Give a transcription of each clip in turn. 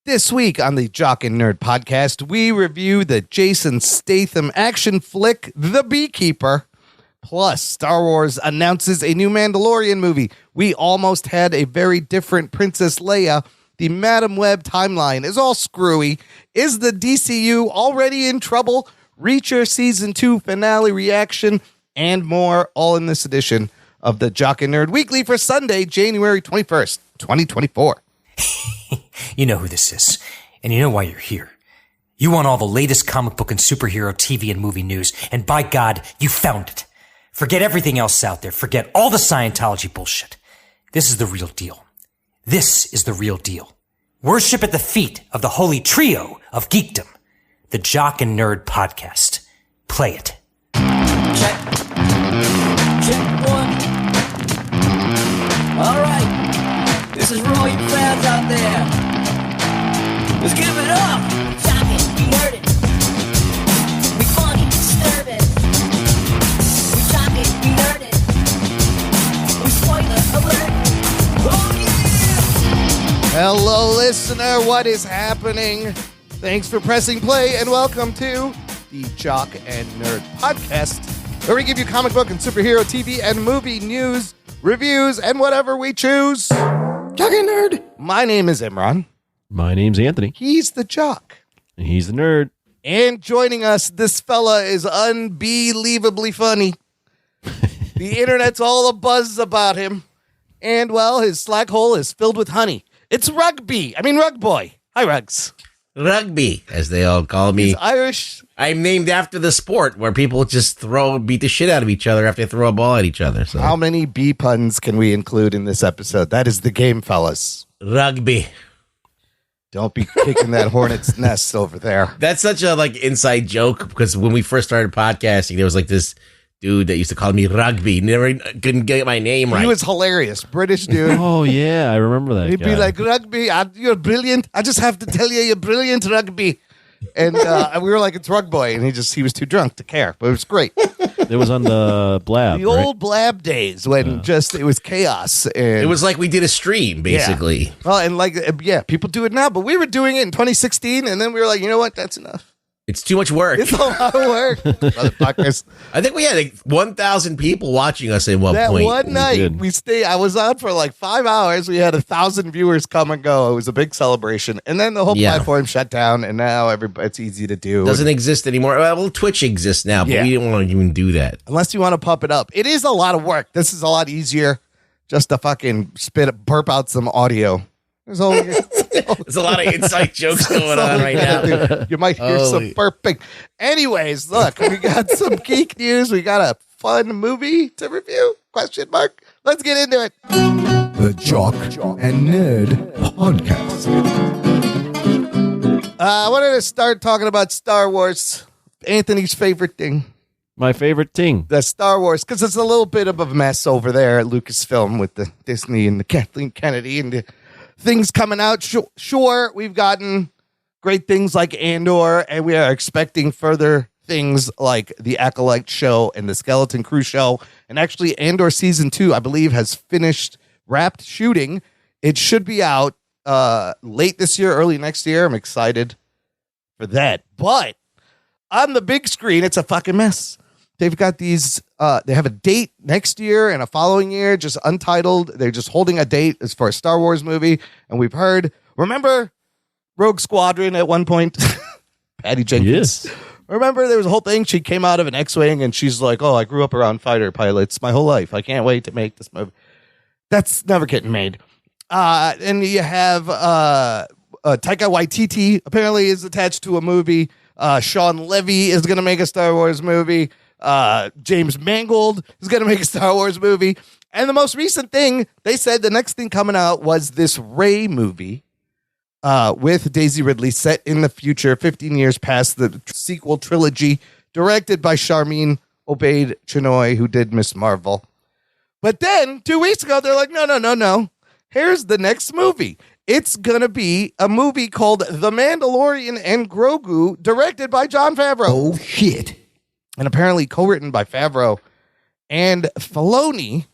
This week on the Jock and Nerd podcast, we review the Jason Statham action flick, The Beekeeper. Plus, Star Wars announces a new Mandalorian movie. We almost had a very different Princess Leia. The Madam Web timeline is all screwy. Is the DCU already in trouble? Reacher Season 2 finale reaction, and more, all in this edition of the Jock and Nerd Weekly for Sunday, January 21st, 2024. You know who this is, and you know why you're here. You want all the latest comic book and superhero TV and movie news, and by God, you found it. Forget everything else out there. Forget all the Scientology bullshit. This is the real deal. This is the real deal. Worship at the feet of the holy trio of geekdom, the Jock and Nerd podcast. Play it. Check. Check one. All right. This is for all you fans out there. Let's give it up. Jock it, we nerd it. We funny, disturb it. We jock it, we nerd it. We spoiler alert. Oh yeah! Hello, listener. What is happening? Thanks for pressing play, and welcome to the Jock and Nerd podcast, where we give you comic book and superhero TV and movie news, reviews, and whatever we choose. Jock and Nerd. My name is Imran. My name's Anthony. He's the Jock. And he's the nerd. And joining us, this fella is unbelievably funny. The internet's all abuzz about him. And, well, his slack hole is filled with honey. It's Rug Boy. Hi, Rugs. Rugby, as they all call me. He's Irish. I'm named after the sport where people just beat the shit out of each other after they throw a ball at each other. So How many bee puns can we include in this episode? That is the game, fellas. Rugby. Don't be kicking that hornet's nest over there. That's such a inside joke because when we first started podcasting, there was this dude that used to call me Rugby. Never couldn't get my name right. He was hilarious. British dude. Oh, yeah. I remember that He'd guy. be like, Rugby, you're brilliant. I just have to tell you, you're brilliant, Rugby. And we were like, it's Rug Boy. And he was too drunk to care. But it was great. It was on the Blab, The old Blab days when it was chaos. And It was like we did a stream, basically. Yeah. Well, and people do it now. But we were doing it in 2016. And then we were like, you know what? That's enough. It's too much work. It's a lot of work. Motherfuckers. I think we had 1,000 people watching us at one That point. one night, I was on for 5 hours. We had 1,000 viewers come and go. It was a big celebration. And then the whole platform shut down, and now it's easy to do. Doesn't exist anymore. Well, Twitch exists now, but we didn't want to even do that. Unless you want to pump it up. It is a lot of work. This is a lot easier just to fucking burp out some audio. There's a lot of inside jokes going on right now. You might hear some burping. Anyways, look, we got some geek news. We got a fun movie to review? Question mark. Let's get into it. The Jock and Nerd podcast. I wanted to start talking about Star Wars. Anthony's favorite thing. My favorite thing. The Star Wars, because it's a little bit of a mess over there at Lucasfilm with the Disney and the Kathleen Kennedy and the things coming out. Sure, we've gotten great things like Andor, and we are expecting further things like the Acolyte show and the Skeleton Crew show. And actually, Andor Season 2, I believe, has wrapped shooting. It should be out late this year, early next year. I'm excited for that. But on the big screen, it's a fucking mess. They've got these, they have a date next year and a following year, just untitled. They're just holding a date as for a Star Wars movie. And we've heard, remember Rogue Squadron at one point? Patty Jenkins. Yes. Remember there was a whole thing. She came out of an X-Wing and she's like, oh, I grew up around fighter pilots my whole life. I can't wait to make this movie. That's never getting made. And you have Taika Waititi apparently is attached to a movie. Sean Levy is going to make a Star Wars movie. James Mangold is going to make a Star Wars movie. And the most recent thing, they said the next thing coming out was this Rey movie with Daisy Ridley set in the future, 15 years past the sequel trilogy, directed by Sharmeen Obaid-Chinoy, who did Miss Marvel. But then 2 weeks ago, they're like, no. Here's the next movie. It's going to be a movie called The Mandalorian and Grogu, directed by Jon Favreau. Oh, shit. And apparently co-written by Favreau and Filoni.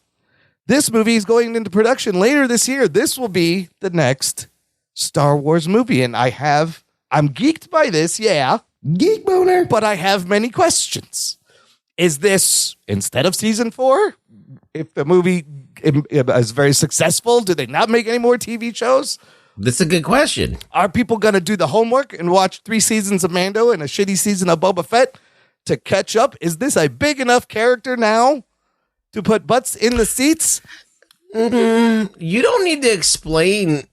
This movie is going into production later this year. This will be the next Star Wars movie. And I'm geeked by this, yeah. Geek boner. But I have many questions. Is this, instead of season 4, if the movie is very successful, do they not make any more TV shows? That's a good question. Are people going to do the homework and watch 3 seasons of Mando and a shitty season of Boba Fett to catch up? Is this a big enough character now to put butts in the seats? You don't need to explain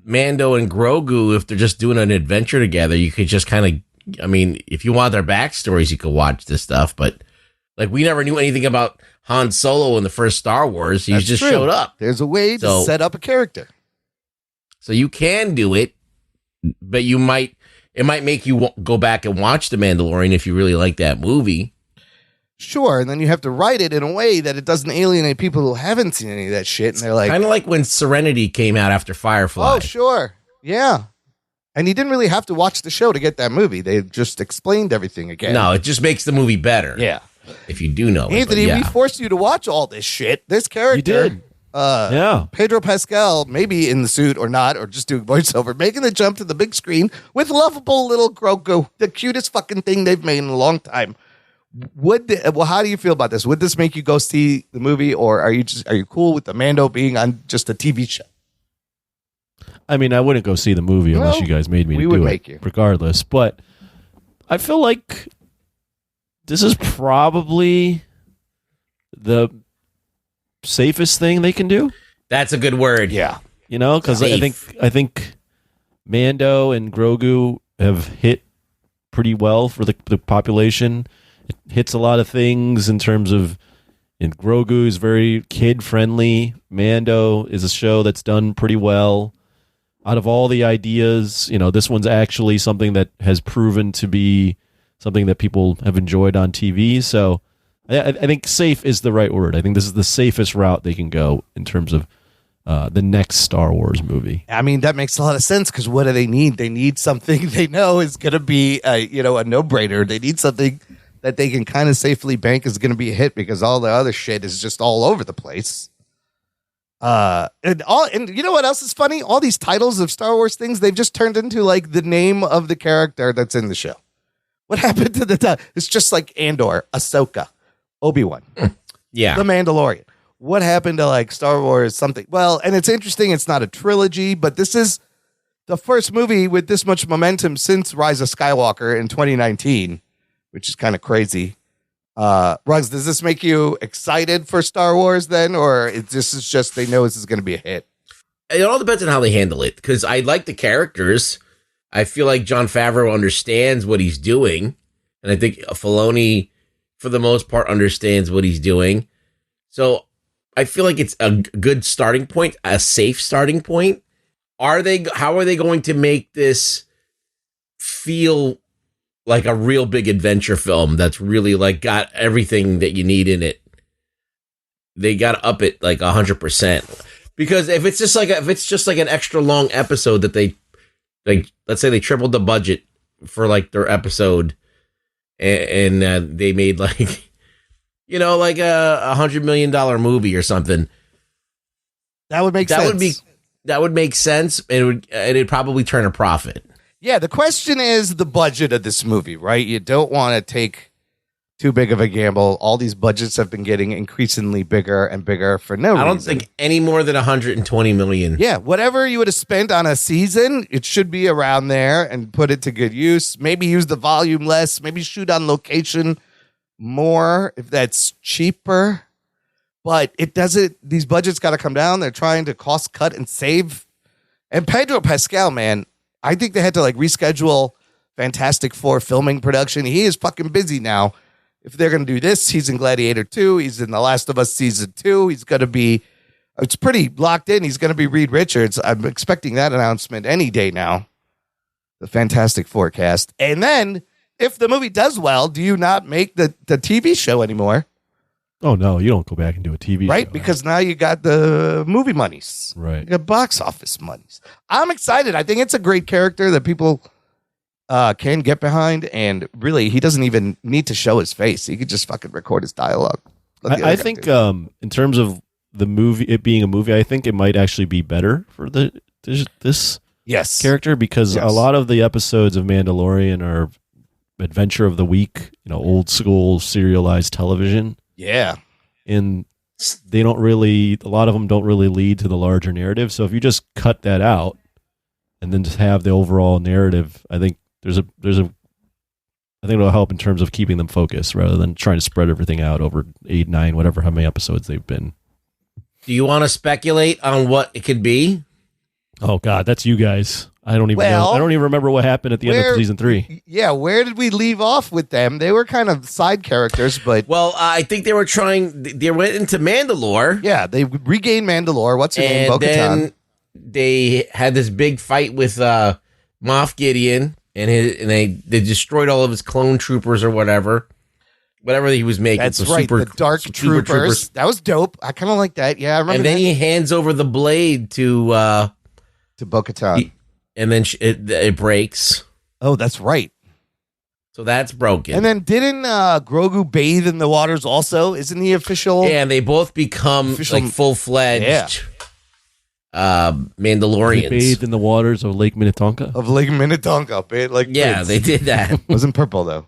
Mando and Grogu if they're just doing an adventure together. You could just kind of, I mean, if you want their backstories, you could watch this stuff. But like, we never knew anything about Han Solo in the first Star Wars. He just showed up. There's a way to set up a character. So you can do it, but it might make you go back and watch The Mandalorian if you really like that movie. Sure, and then you have to write it in a way that it doesn't alienate people who haven't seen any of that shit, and they're like... Kind of like when Serenity came out after Firefly. Oh, sure. Yeah. And you didn't really have to watch the show to get that movie. They just explained everything again. No, it just makes the movie better. Yeah. If you do know it. Anthony, Yeah. we forced you to watch all this shit. This character... You did. Yeah. Pedro Pascal, maybe in the suit or not, or just doing voiceover, making the jump to the big screen with lovable little Grogu, the cutest fucking thing they've made in a long time. How do you feel about this? Would this make you go see the movie, or are you cool with the Mando being on just a TV show? I mean, I wouldn't go see the movie unless you guys made me to do it, regardless. But I feel like this is probably the safest thing they can do. That's a good word. Yeah. You know, because I think Mando and Grogu have hit pretty well for the population. It hits a lot of things in terms of, and Grogu is very kid friendly. Mando is a show that's done pretty well. Out of all the ideas, you know, this one's actually something that has proven to be something that people have enjoyed on TV. So I think safe is the right word. I think this is the safest route they can go in terms of the next Star Wars movie. I mean, that makes a lot of sense, because what do they need? They need something they know is going to be a no-brainer. They need something that they can kind of safely bank is going to be a hit, because all the other shit is just all over the place. And you know what else is funny? All these titles of Star Wars things, they've just turned into like the name of the character that's in the show. What happened to the title? It's just like Andor, Ahsoka, Obi-Wan, Yeah. The Mandalorian. What happened to like Star Wars something? Well, and it's interesting. It's not a trilogy, but this is the first movie with this much momentum since Rise of Skywalker in 2019, which is kind of crazy. Ruggs, does this make you excited for Star Wars then, or this is just they know this is going to be a hit? It all depends on how they handle it, because I like the characters. I feel like Jon Favreau understands what he's doing, and I think Filoni, for the most part, understands what he's doing. So I feel like it's a good starting point, a safe starting point. How are they going to make this feel like a real big adventure film that's really like got everything that you need in it? They got to up it like 100%. Because if it's just like an extra long episode that they, like, let's say they tripled the budget for like their episode, and they made like, you know, like a $100 million movie or something. That would make sense. That would make sense. It'd probably turn a profit. Yeah, the question is the budget of this movie, right? You don't want to take too big of a gamble. All these budgets have been getting increasingly bigger and bigger for no reason. I don't think any more than 120 million. Yeah, whatever you would have spent on a season, it should be around there, and put it to good use. Maybe use the volume less. Maybe shoot on location more if that's cheaper. But it doesn't. These budgets got to come down. They're trying to cost cut and save. And Pedro Pascal, man, I think they had to like reschedule Fantastic Four filming production. He is fucking busy now. If they're going to do this, he's in Gladiator 2. He's in The Last of Us Season 2. He's going to be, it's pretty locked in. He's going to be Reed Richards. I'm expecting that announcement any day now. The Fantastic Four cast. And then if the movie does well, do you not make the TV show anymore? Oh, no, you don't go back and do a TV show. Right? Because now you got the movie monies. Right. You got box office monies. I'm excited. I think it's a great character that people can get behind. And really, he doesn't even need to show his face. He could just fucking record his dialogue. I think in terms of the movie, it being a movie, I think it might actually be better for this. Yes. character because Yes. a lot of the episodes of Mandalorian are adventure of the week, old school serialized television, Yeah. and they don't really, a lot of them don't really lead to the larger narrative. So if you just cut that out and then just have the overall narrative, I think I think it'll help in terms of keeping them focused rather than trying to spread everything out over 8, 9, whatever, how many episodes they've been. Do you want to speculate on what it could be? Oh God, that's you guys. I don't even Well, know. I don't even remember what happened at the end of season 3. Yeah, where did we leave off with them? They were kind of side characters, but Well, I think they went into Mandalore. yeah, they regained Mandalore. What's her name? And Bo-Katan. then they had this big fight with Moff Gideon, and they destroyed all of his clone troopers or whatever he was making. That's So right, the Dark super Troopers. That was dope. I kind of like that. Yeah, I remember And then that. he hands over the blade to Bo-Katan. and then it breaks. Oh, that's right. So that's broken. And then didn't Grogu bathe in the waters also? Isn't he official? Yeah, and they both become like full-fledged Mandalorians. They bathed in the waters of Lake Minnetonka. Of Lake Minnetonka. Like Yeah, Prince. they did that. Wasn't purple though.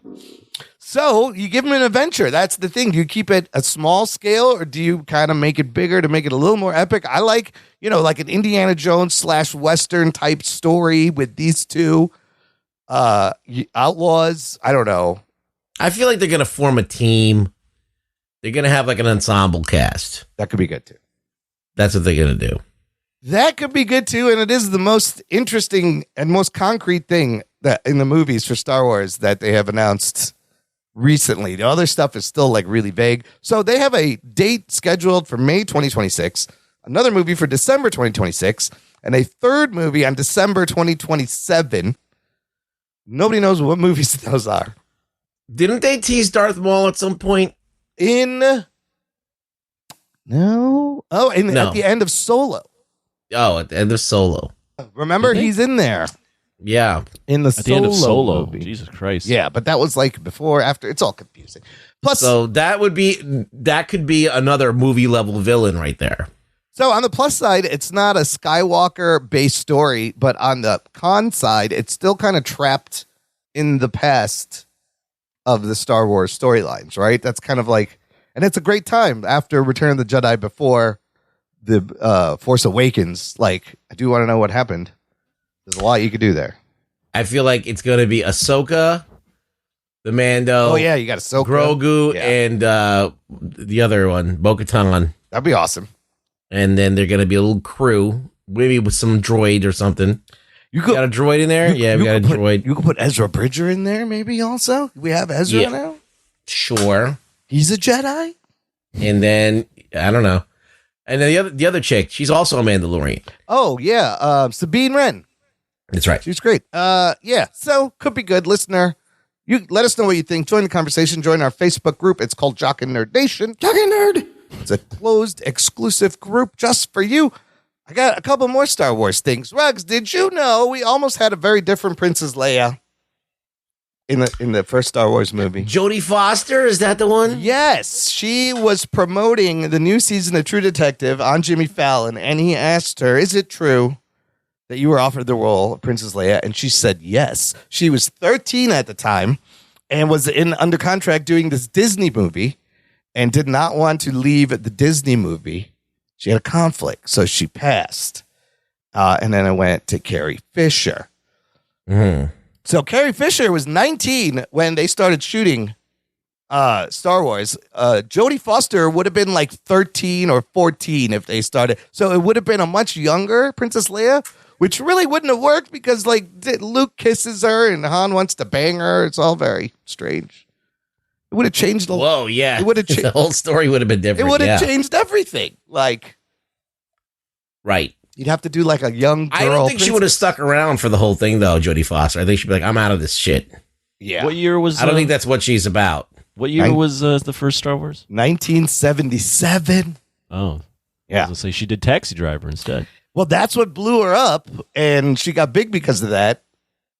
So you give him an adventure. That's the thing. Do you keep it a small scale or do you kind of make it bigger to make it a little more epic? I like, like an Indiana Jones / Western type story with these two outlaws. I don't know. I feel like they're going to form a team. They're going to have like an ensemble cast. That could be good too. That's what they're going to do. That could be good too. And it is the most interesting and most concrete thing that in the movies for Star Wars that they have announced recently. The other stuff is still like really vague. So they have a date scheduled for May 2026, another movie for December 2026, and a third movie on December 2027. Nobody knows what movies those are. Didn't they tease Darth Maul at some point? No. Oh, No. at the end of Solo. Oh, at the end of Solo. Remember, he's in there Yeah. in the At the end of Solo. movie. Jesus Christ. Yeah, but that was like before, after. It's all confusing. Plus, So that could be another movie level villain right there. so on the plus side, it's not a Skywalker based story, but on the con side, it's still kind of trapped in the past of the Star Wars storylines, right? That's kind of like, and it's a great time after Return of the Jedi, before the Force Awakens. Like, I do want to know what happened. There's a lot you could do there. I feel like it's going to be Ahsoka, the Mando. Oh yeah, you got Ahsoka, Grogu, Yeah. and the other one, Bo-Katan. That'd be awesome. And then they're going to be a little crew, maybe with some droid or something. You Got a droid in there? Yeah, we got a could put- droid. You could put Ezra Bridger in there, maybe also. We have Ezra Yeah. now. Sure. He's a Jedi. And then, I don't know. And then the other chick, she's also a Mandalorian. Oh yeah, Sabine Wren. That's right. She's great. Yeah. So could be good, listener. You let us know what you think. Join the conversation. Join our Facebook group. It's called Jock and Nerd Nation. Jock and Nerd. It's a closed, exclusive group just for you. I got a couple more Star Wars things. Ruggs, did you know we almost had a very different Princess Leia in the first Star Wars movie? Jodie Foster, is that the one? Yes, she was promoting the new season of True Detective on Jimmy Fallon, and he asked her, "Is it true that you were offered the role of Princess Leia?" And she said yes. She was 13 at the time and was under contract doing this Disney movie and did not want to leave the Disney movie. She had a conflict, so she passed. And then I went to Carrie Fisher. So Carrie Fisher was 19 when they started shooting Star Wars. Jodie Foster would have been like 13 or 14 if they started. So it would have been a much younger Princess Leia, which really wouldn't have worked because like Luke kisses her and Han wants to bang her. It's all very strange. It would have changed the Whoa, yeah. It would have The whole story would have been different. It would have yeah. changed everything. Like, Right. you'd have to do like a young girl. I don't think she would have stuck around for the whole thing, though, Jodie Foster. I think she'd be like, I'm out of this shit. Yeah. What year was? I don't think that's what she's about. What year was the first Star Wars? 1977. Oh, Yeah. I was gonna say she did Taxi Driver instead. Well, that's what blew her up, and she got big because of that.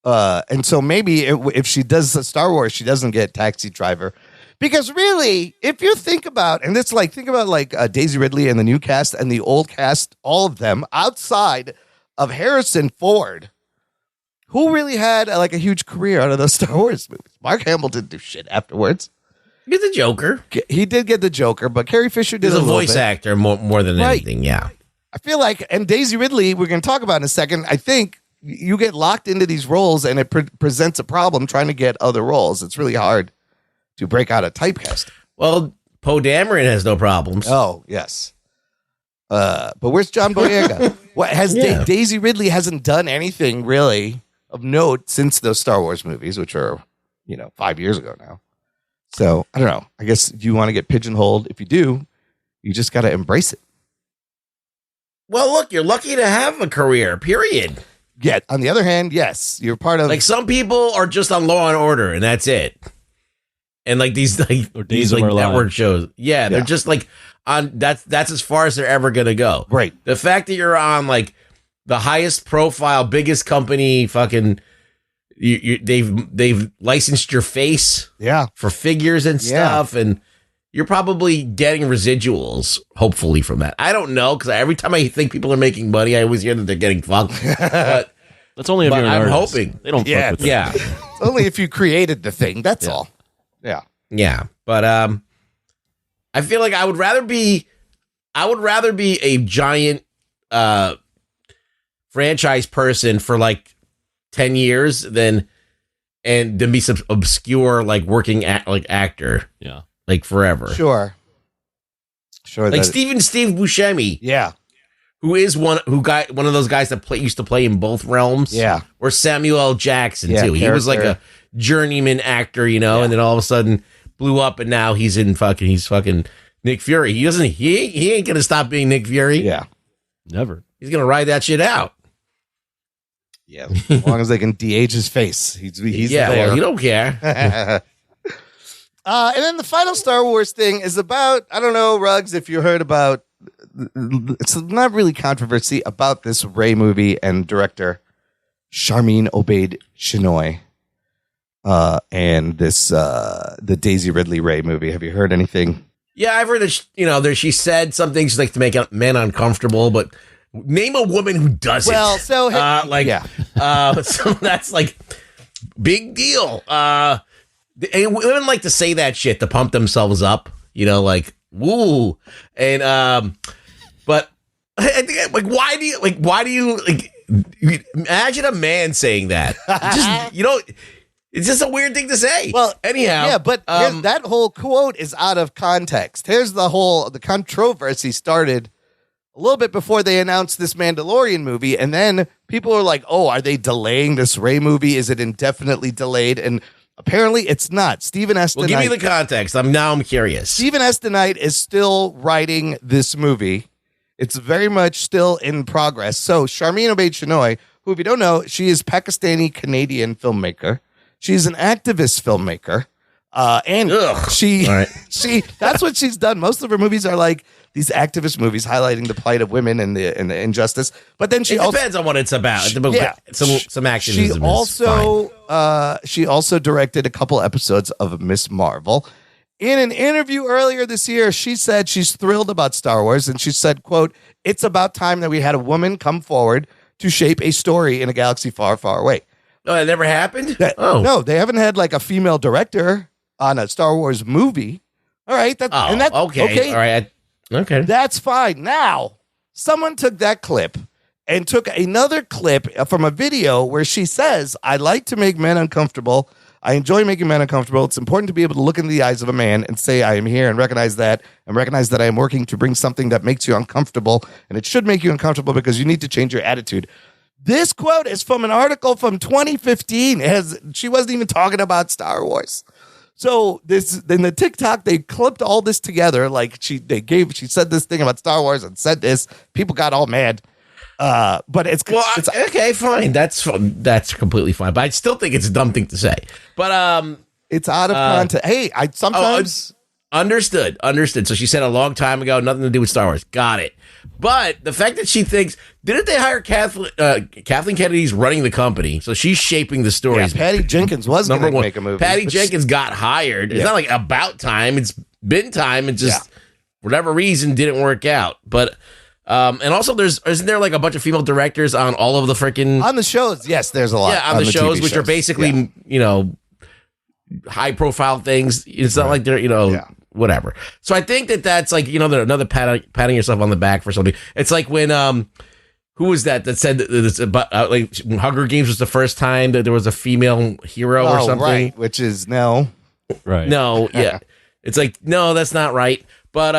And so maybe if she does Star Wars, she doesn't get Taxi Driver. Because really, if you think about, and it's like, think about like Daisy Ridley and the new cast and the old cast, all of them outside of Harrison Ford, who really had like a huge career out of those Star Wars movies? Mark Hamill didn't do shit afterwards. Get the Joker. He did get the Joker, but Carrie Fisher did He's a little voice bit. actor more than Right. anything. Yeah. I feel like, and Daisy Ridley, we're going to talk about in a second. I think you get locked into these roles, and it presents a problem trying to get other roles. It's really hard to break out a typecast. Well, Poe Dameron has no problems. Oh yes, but where's John Boyega? What has Yeah. Daisy Ridley hasn't done anything really of note since those Star Wars movies, which are 5 years ago now. So I don't know. I guess you want to get pigeonholed. If you do, you just got to embrace it. Well, look, you're lucky to have a career, period. Yet, on the other hand, yes, you're part of. Like some people are just on Law and Order, and that's it. And like these Or Days these of like Our network Lives. shows, yeah, they're Yeah. just like on. That's as far as they're ever gonna go. Right. The fact that you're on like the highest profile, biggest company, fucking, they've licensed your face Yeah. for figures and Yeah. stuff, and you're probably getting residuals, hopefully, from that. I don't know, because every time I think people are making money, I always hear that they're getting fucked. But That's only if But you're an I'm artist. hoping. They don't Yeah, fuck with that. yeah, It's only if you created the thing. That's all. Yeah. yeah. But I feel like I would rather be a giant franchise person for like 10 years than be some obscure like working actor Yeah. like forever. Sure. Like that- Steve Buscemi, Yeah. who is one of those guys that used to play in both realms. Yeah. Or Samuel L. Jackson Yeah, too. He was like character. a journeyman actor, and then all of a sudden blew up, and now he's fucking Nick Fury. He ain't gonna stop being Nick Fury. Yeah. Never. He's gonna ride that shit out. Yeah. As long as they can de-age his face. He's yeah, there. well, you don't care. And then the final Star Wars thing is about, I don't know, Ruggs, if you heard about, it's not really controversy about this Rey movie and director Sharmeen Obaid-Chinoy and this the Daisy Ridley Rey movie. Have you heard anything? Yeah, I've heard that she said some things like to make men uncomfortable, but name a woman who doesn't. Well, so so that's like big deal. And women like to say that shit to pump themselves up, like woo. And but I think why do you imagine a man saying that? It's just a weird thing to say. Well, anyhow, yeah, but that whole quote is out of context. Here's the controversy started a little bit before they announced this Mandalorian movie, and then people are like, "Oh, are they delaying this Rey movie? Is it indefinitely delayed?" And apparently, it's not. Stephen Estonite. well, give me the context. I'm curious. Stephen Estonite is still writing this movie. It's very much still in progress. So Sharmeen Obaid-Chinoy, who, if you don't know, she is Pakistani-Canadian filmmaker. She's an activist filmmaker. And Ugh. she All right. that's what she's done. Most of her movies are like these activist movies highlighting the plight of women and the injustice. But then she It also depends on what it's about. Yeah. Some activism. She also directed a couple episodes of Miss Marvel. In an interview earlier this year, she said she's thrilled about Star Wars, and she said, quote, "It's about time that we had a woman come forward to shape a story in a galaxy far, far away." Oh, that never happened? No, they haven't had like a female director on a Star Wars movie. All right. Okay. All right. Okay. That's fine. Now, someone took that clip and took another clip from a video where she says, "I like to make men uncomfortable. I enjoy making men uncomfortable. It's important to be able to look in the eyes of a man and say, I am here, and recognize that I am working to bring something that makes you uncomfortable. And it should make you uncomfortable because you need to change your attitude." This quote is from an article from 2015. She wasn't even talking about Star Wars. So in the TikTok, they clipped all this together. Like she said this thing about Star Wars and said this. People got all mad. But it's okay, fine. That's completely fine. But I still think it's a dumb thing to say. But it's out of context. Hey, I sometimes understood. So she said a long time ago, nothing to do with Star Wars. Got it. But the fact that she thinks, didn't they hire Kathleen Kennedy's running the company, so she's shaping the stories. Yeah, Patty Jenkins was going to make a movie. Patty Jenkins got hired. It's not like about time. It's been time. It just, for whatever reason, didn't work out. But And also, isn't there like a bunch of female directors on all of the freaking On the shows, yes, there's a lot. on the shows, TV which are basically high profile things. It's not like they're whatever. So I think that's like another patting yourself on the back for something. It's like when who was that said that it's about like Hunger Games was the first time that there was a female hero or something, right? Which is no, Right. no, yeah. It's like no, that's not right. But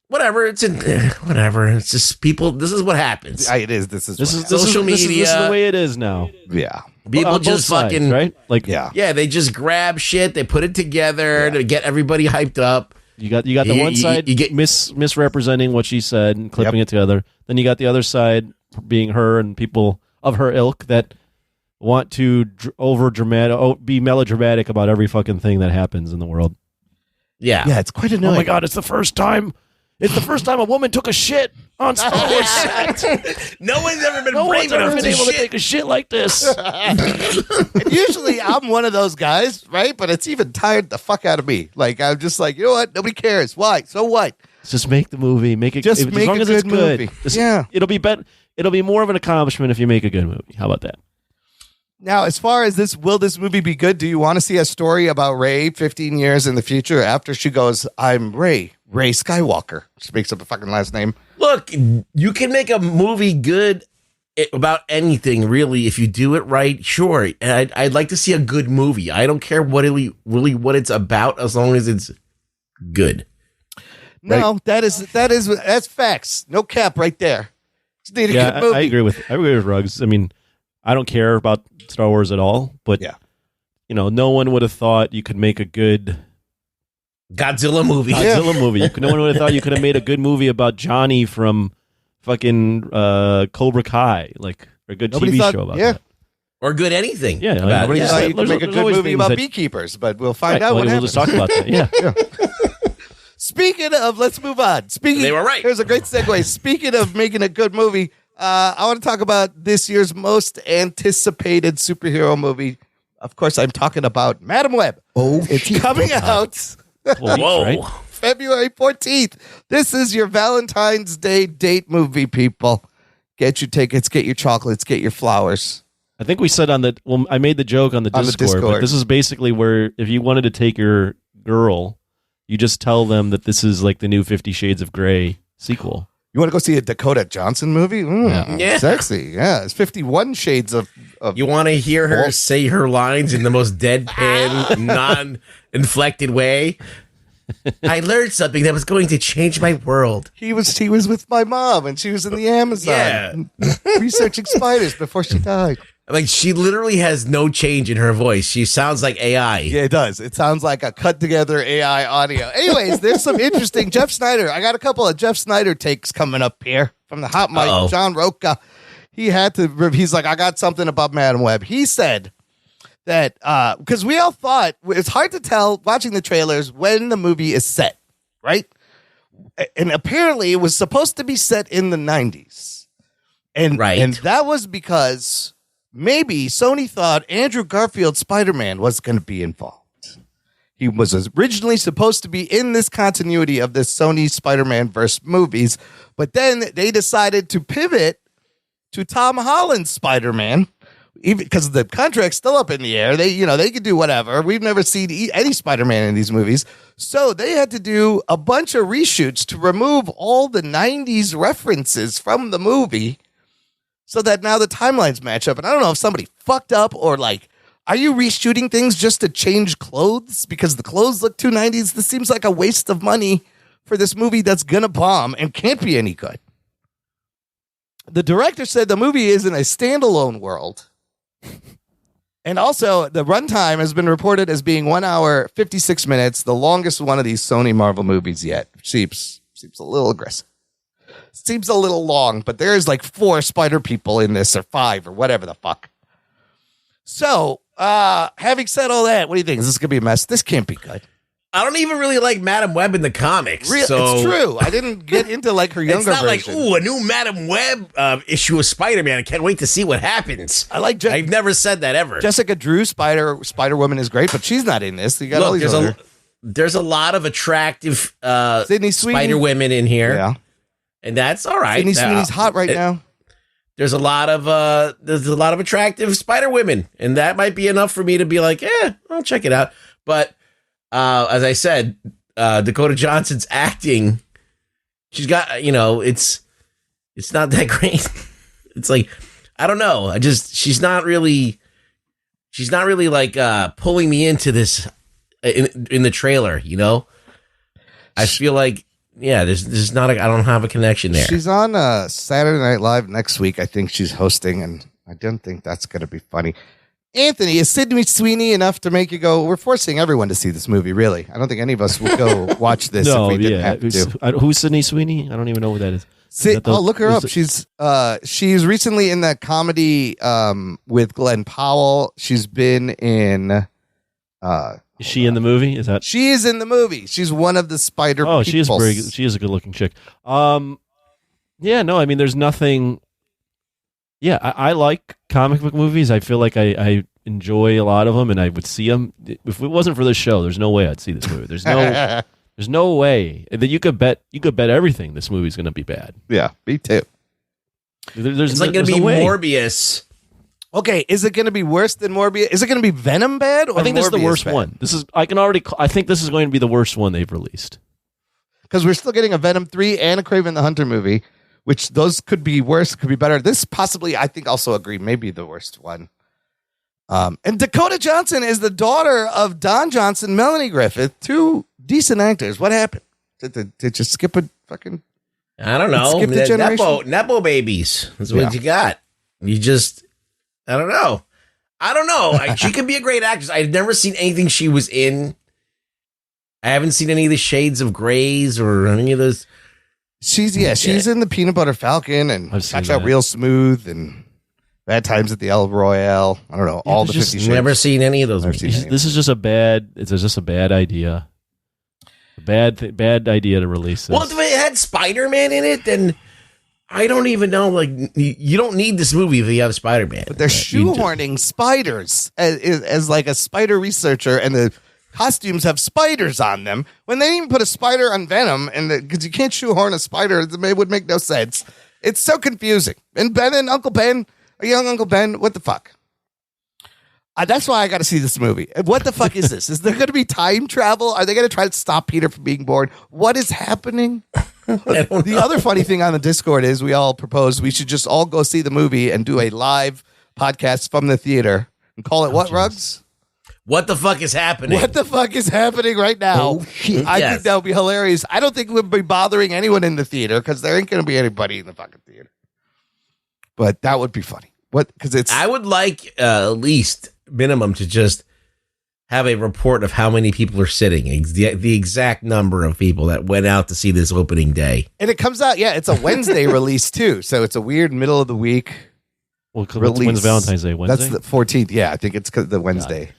whatever. Whatever. It's just people. This is what happens. It is. This is social media. This is the way it is now. Yeah. People On just both sides, fucking right. Like yeah. They just grab shit. They put it together to get everybody hyped up. You got the one side you get misrepresenting what she said and clipping it together. Then you got the other side being her and people of her ilk that want to be melodramatic about every fucking thing that happens in the world. Yeah. Yeah, it's quite annoying. Oh my God, it's the first time a woman took a shit on Star Wars set. No one's ever been No brave one's ever enough been to able to shit. take a shit like this. And usually I'm one of those guys, right? But it's even tired the fuck out of me. Like, I'm just like, you know what? Nobody cares. Why? So what? Just make the movie. Make it Just as make long a as it's good good. movie. Just- Yeah. It'll be better. It'll be more of an accomplishment if you make a good movie. How about that? Now, as far as will this movie be good? Do you want to see a story about Rey 15 years in the future after she goes, I'm Rey Skywalker? She makes up a fucking last name. Look, you can make a movie good about anything, really, if you do it right. Sure, and I'd like to see a good movie. I don't care really what it's about, as long as it's good. No, that's facts. No cap right there. Just need a good movie. I agree with Ruggs. I mean, I don't care about Star Wars at all, but no one would have thought you could make a good Godzilla movie. No one would have thought you could have made a good movie about Johnny from fucking Cobra Kai, like a good Nobody TV thought- show about yeah. that. Or good anything. Yeah, about nobody it. Thought you could There's- make a there's good always movie things about that- beekeepers, but we'll find Right, out well, what we'll happens. just talk about that. Yeah. Speaking of, let's move on. They were right. Here's a great segue. Speaking of making a good movie, I want to talk about this year's most anticipated superhero movie. Of course, I'm talking about Madam Web. Oh, It's coming out Whoa. Right? February 14th. This is your Valentine's Day date movie, people. Get your tickets, get your chocolates, get your flowers. I think we said I made the joke on the On the Discord, but Discord. this is basically where if you wanted to take your girl, you just tell them that this is like the new 50 Shades of Grey sequel. You want to go see a Dakota Johnson movie? Yeah. Sexy. Yeah, it's 51 shades of You want to hear her Well- say her lines in the most deadpan, non-inflected way? I learned something that was going to change my world. He was with my mom, and she was in the Amazon researching spiders before she died. Like, she literally has no change in her voice. She sounds like AI. Yeah, it does. It sounds like a cut together AI audio. Anyways, there's some interesting Jeff Snyder. I got a couple of Jeff Snyder takes coming up here from the hot mic. Uh-oh. John Roca. He's like, I got something about Madam Web. He said that because we all thought it's hard to tell watching the trailers when the movie is set, right? And apparently it was supposed to be set in the 90s. And that was because maybe Sony thought Andrew Garfield's Spider-Man was going to be involved. He was originally supposed to be in this continuity of this Sony Spider-Man verse movies, but then they decided to pivot to Tom Holland's Spider-Man, even because the contract's still up in the air. They could do whatever. We've never seen any Spider-Man in these movies, so they had to do a bunch of reshoots to remove all the 90s references from the movie, so that now the timelines match up. And I don't know if somebody fucked up or like, are you reshooting things just to change clothes because the clothes look too 90s? This seems like a waste of money for this movie that's gonna bomb and can't be any good. The director said the movie is in a standalone world. And also, the runtime has been reported as being 1 hour, 56 minutes, the longest one of these Sony Marvel movies yet. Seems a little aggressive. Seems a little long, but there's like 4 spider people in this, or 5, or whatever the fuck. So, having said all that, what do you think? Is this going to be a mess? This can't be good. I don't even really like Madam Web in the comics. It's true. I didn't get into like her younger it's not version. like, ooh, a new Madam Web issue of Spider-Man. I can't wait to see what happens. I like I've never said that ever. Jessica Drew, Spider-Woman is great, but she's not in this. You got all these other... there's a lot of attractive Sydney Sweeney. Spider women in here. Yeah. and that's all right. Sydney Sweeney's hot right now. There's a lot of attractive Spider Women, and that might be enough for me to be like, I'll check it out. But as I said, Dakota Johnson's acting, she's got, it's not that great. It's like, I don't know. She's not really like pulling me into this in the trailer, I feel like, there's not I don't have a connection there. She's on Saturday Night Live next week. I think she's hosting, and I don't think that's going to be funny. Anthony, is Sydney Sweeney enough to make you go, we're forcing everyone to see this movie, really? I don't think any of us would go watch this if we didn't have to. Who's Sydney Sweeney? I don't even know who that is. Look her up. She's recently in that comedy with Glenn Powell. She's been in... is she in the movie? She is in the movie. She's one of the spider people. She is a good looking chick. There's nothing. Yeah, I like comic book movies. I feel like I enjoy a lot of them, and I would see them. If it wasn't for this show, there's no way I'd see this movie. There's no way that you could bet everything this movie's going to be bad. Yeah, me too. It's like going to be Morbius. Okay, is it going to be worse than Morbius? Is it going to be Venom bad? Or I think this is the worst bad? one. I think this is going to be the worst one they've released. Because we're still getting a Venom 3 and a Kraven the Hunter movie, which those could be worse, could be better. This possibly, I think, also agree, maybe the worst one. And Dakota Johnson is the daughter of Don Johnson, Melanie Griffith, two decent actors. What happened? Did you skip a fucking... I don't know. Skip the generation? Nepo babies. That's what you got. You just... I don't know. She could be a great actress. I've never seen anything she was in. I haven't seen any of the Shades of Grays or any of those. She's in the Peanut Butter Falcon and Catch Out Real Smooth and Bad Times at the El Royale. I don't know, all the 50 Shades. Never seen any of those. This is just a bad. It's just a bad idea. Bad idea to release this. Well, if it had Spider-Man in it, then I don't even know. Like, you don't need this movie if you have Spider-Man. But they're shoehorning spiders as like a spider researcher, and the costumes have spiders on them. When they even put a spider on Venom, and because you can't shoehorn a spider, it would make no sense. It's so confusing. And Ben and Uncle Ben, a young Uncle Ben, what the fuck? That's why I got to see this movie. What the fuck is this? Is there going to be time travel? Are they going to try to stop Peter from being born? What is happening? The other funny thing on the Discord is we all proposed we should just all go see the movie and do a live podcast from the theater and call it what, Ruggs? What the fuck is happening? What the fuck is happening right now? I think that would be hilarious. I don't think we'll be bothering anyone in the theater because there ain't going to be anybody in the fucking theater. But that would be funny. I would like at least minimum to just have a report of how many people are sitting, the exact number of people that went out to see this opening day. And it comes out, it's a Wednesday release too. So it's a weird middle of the week. Well, when's Valentine's Day? Wednesday? That's the 14th. Yeah, I think it's the Wednesday. God.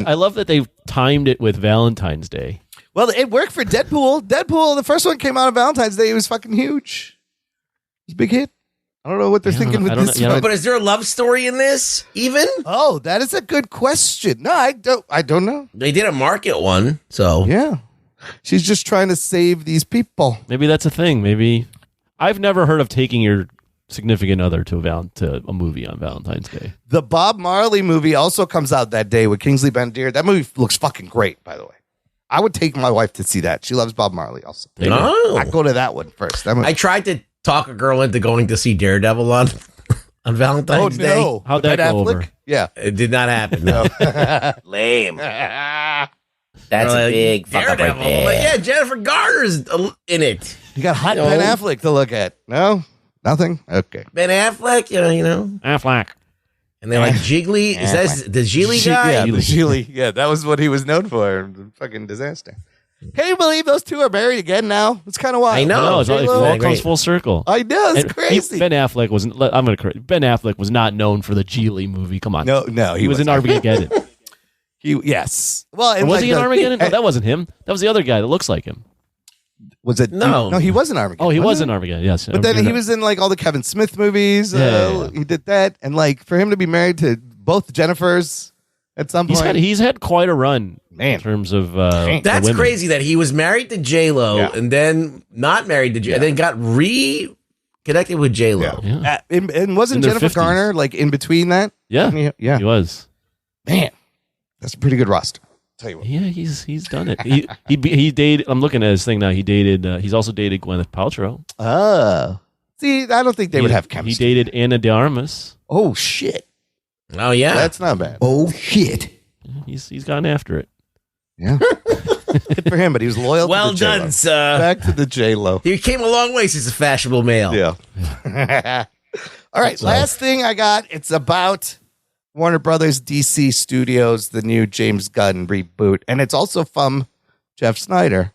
I love that they've timed it with Valentine's Day. Well, it worked for Deadpool. Deadpool, the first one came out on Valentine's Day. It was fucking huge. It was a big hit. I don't know what they're thinking with this one. But is there a love story in this, even? Oh, that is a good question. No, I don't know. They did a market one, so. Yeah. She's just trying to save these people. Maybe that's a thing. Maybe. I've never heard of taking your significant other to a movie on Valentine's Day. The Bob Marley movie also comes out that day with Kingsley Ben-Adir. That movie looks fucking great, by the way. I would take my wife to see that. She loves Bob Marley also. I'd go to that one first. I tried to talk a girl into going to see Daredevil on Valentine's Day. No. How'd that go over? Yeah. It did not happen. No. Lame. That's a big fuck up right there. But yeah, Jennifer Garner's in it. You got hot Ben Affleck to look at. No? Nothing? Okay. Ben Affleck, you know. Affleck. And they're like Jiggly. Is that the Geely guy? Yeah, the Geely. Yeah, that was what he was known for. Fucking disaster. Can you believe those two are married again now? It's kind of wild. I know. It all comes full circle. I know. It's crazy. Ben Affleck wasn't. I'm going to correct. Ben Affleck was not known for the Geely movie. Come on. No. He was in Armageddon. Yes. Well, was he in Armageddon? No, that wasn't him. That was the other guy that looks like him. Was it? No, he was in Armageddon. Oh, he was in Armageddon. Yes, but then he was in like all the Kevin Smith movies. Yeah. He did that, and like for him to be married to both Jennifers, at some point. He's had quite a run, Man. in terms of That's women. crazy that he was married to J-Lo Yeah. and then not married to J, and then got reconnected with J-Lo. Yeah. And wasn't In their Jennifer 50s. Garner like in between that? Yeah, Yeah. he was. Man, that's a pretty good roster. Tell you what. Yeah, he's done it. He dated. I'm looking at his thing now. He dated. He's also dated Gwyneth Paltrow. Oh. See, I don't think they would have He chemistry. dated Anna de Armas. Oh, shit. Oh yeah, That's not bad. Oh shit. He's gotten after it. Yeah. Good for him, but he was loyal well to the J-Lo. done, sir. Back to the J-Lo. He came a long way since a fashionable male. Yeah. All right, last thing I got. It's about Warner Brothers DC Studios, the new James Gunn reboot, and it's also from Jeff Snyder.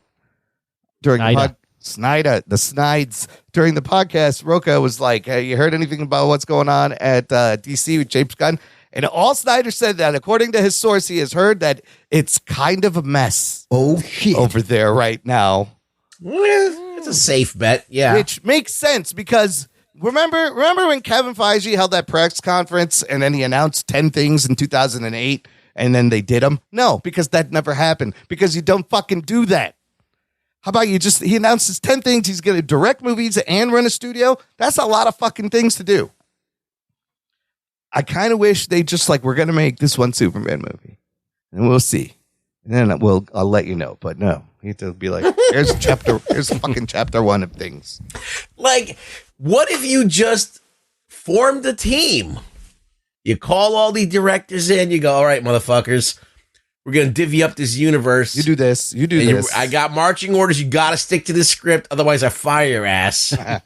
During the Snides. During the podcast, Roka was like, "Hey, you heard anything about what's going on at DC with James Gunn?" And all Snyder said that, according to his source, he has heard that it's kind of a mess Oh shit. over there right now. It's a safe bet. Yeah. Which makes sense because remember when Kevin Feige held that press conference and then he announced 10 things in 2008 and then they did them? No, because that never happened, because you don't fucking do that. How about he announces 10 things, he's going to direct movies and run a studio? That's a lot of fucking things to do. I kind of wish they just we're going to make this one Superman movie and we'll see. And then I'll let you know. But no, you have to be like, here's fucking chapter 1 of things. Like, what if you just formed a team? You call all the directors in, you go, all right, motherfuckers, we're going to divvy up this universe. You do this. You do And this. I got marching orders. You got to stick to this script. Otherwise, I fire your ass. All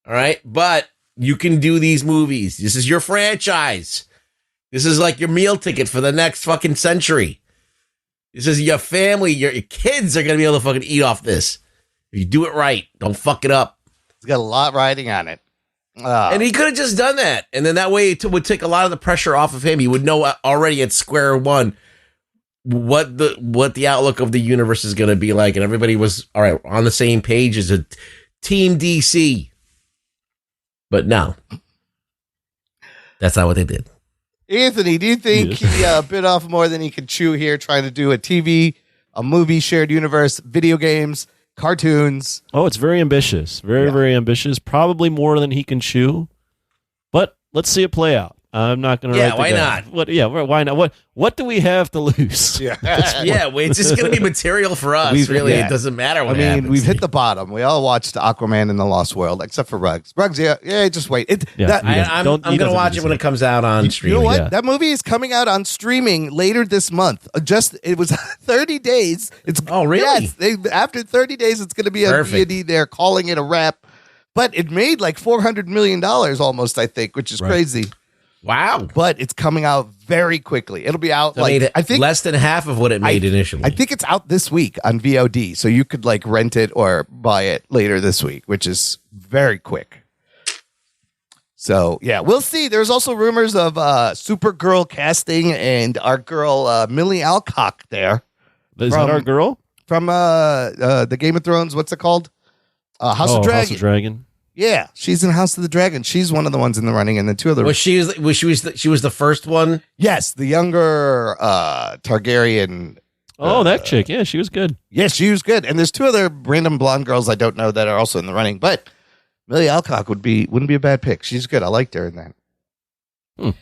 right. But you can do these movies. This is your franchise. This is like your meal ticket for the next fucking century. This is your family. Your kids are going to be able to fucking eat off this. If you do it right, don't fuck it up. It's got a lot riding on it. And he could have just done that. And then that way it would take a lot of the pressure off of him. He would know already at square one what the outlook of the universe is going to be like. And everybody was, all right, on the same page as a Team DC. But no. That's not what they did. Anthony, do you think he bit off more than he could chew here trying to do a movie, shared universe, video games, cartoons? Oh, it's very ambitious. Very ambitious. Probably more than he can chew. But let's see it play out. I'm not going to write why it down. not? Why not? What do we have to lose? Yeah. It's just going to be material for us. It doesn't matter what happens. We've hit the bottom. We all watched Aquaman in the Lost World, except for Ruggs. Ruggs, just wait. I'm going to watch it when it comes out on streaming. You know what? Yeah. That movie is coming out on streaming later this month. It was 30 days. Oh, really? Yes. After 30 days, it's going to be a Perfect. DVD. They're calling it a wrap. But it made like $400 million almost, I think, which is crazy. Wow. But it's coming out very quickly. It'll be out I think less than half of what it made initially. I think it's out this week on VOD, so you could rent it or buy it later this week, which is very quick. So yeah, we'll see. There's also rumors of Supergirl casting and our girl Millie Alcock there. Is that our girl? From the Game of Thrones? What's it called? House of Dragon. House of Dragon. Yeah, she's in House of the Dragon. She's one of the ones in the running, and the two other. She was the first one. Yes, the younger Targaryen. That chick. Yeah, she was good. Yeah, she was good. And there's two other random blonde girls I don't know that are also in the running, but Millie Alcock wouldn't be a bad pick. She's good. I liked her in that.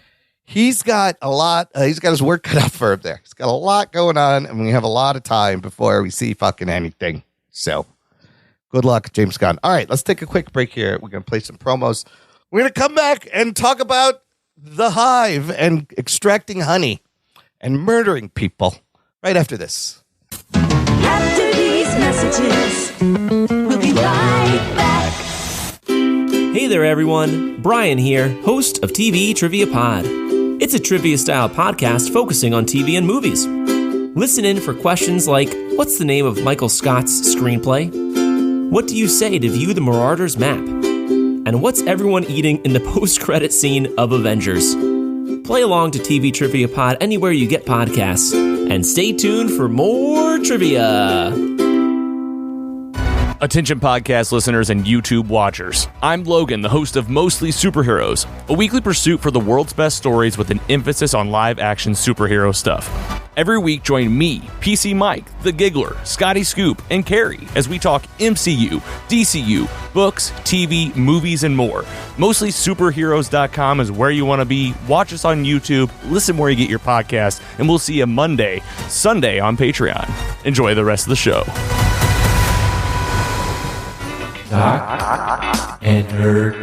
He's got a lot. He's got his work cut out for him there. He's got a lot going on, and we have a lot of time before we see fucking anything. So. Good luck, James Gunn. All right, let's take a quick break here. We're going to play some promos. We're going to come back and talk about the hive and extracting honey and murdering people right after this. After these messages, we'll be right back. Hey there, everyone. Brian here, host of TV Trivia Pod. It's a trivia-style podcast focusing on TV and movies. Listen in for questions like, what's the name of Michael Scott's screenplay? What do you say to view the Marauders map? And what's everyone eating in the post-credit scene of Avengers? Play along to TV Trivia Pod anywhere you get podcasts. And stay tuned for more trivia. Attention podcast listeners and YouTube watchers. I'm Logan, the host of Mostly Superheroes, a weekly pursuit for the world's best stories with an emphasis on live-action superhero stuff. Every week, join me, PC Mike, The Giggler, Scotty Scoop, and Carrie as we talk MCU, DCU, books, TV, movies, and more. MostlySuperheroes.com is where you want to be. Watch us on YouTube, listen where you get your podcast, and we'll see you Sunday on Patreon. Enjoy the rest of the show. Jock and Nerd.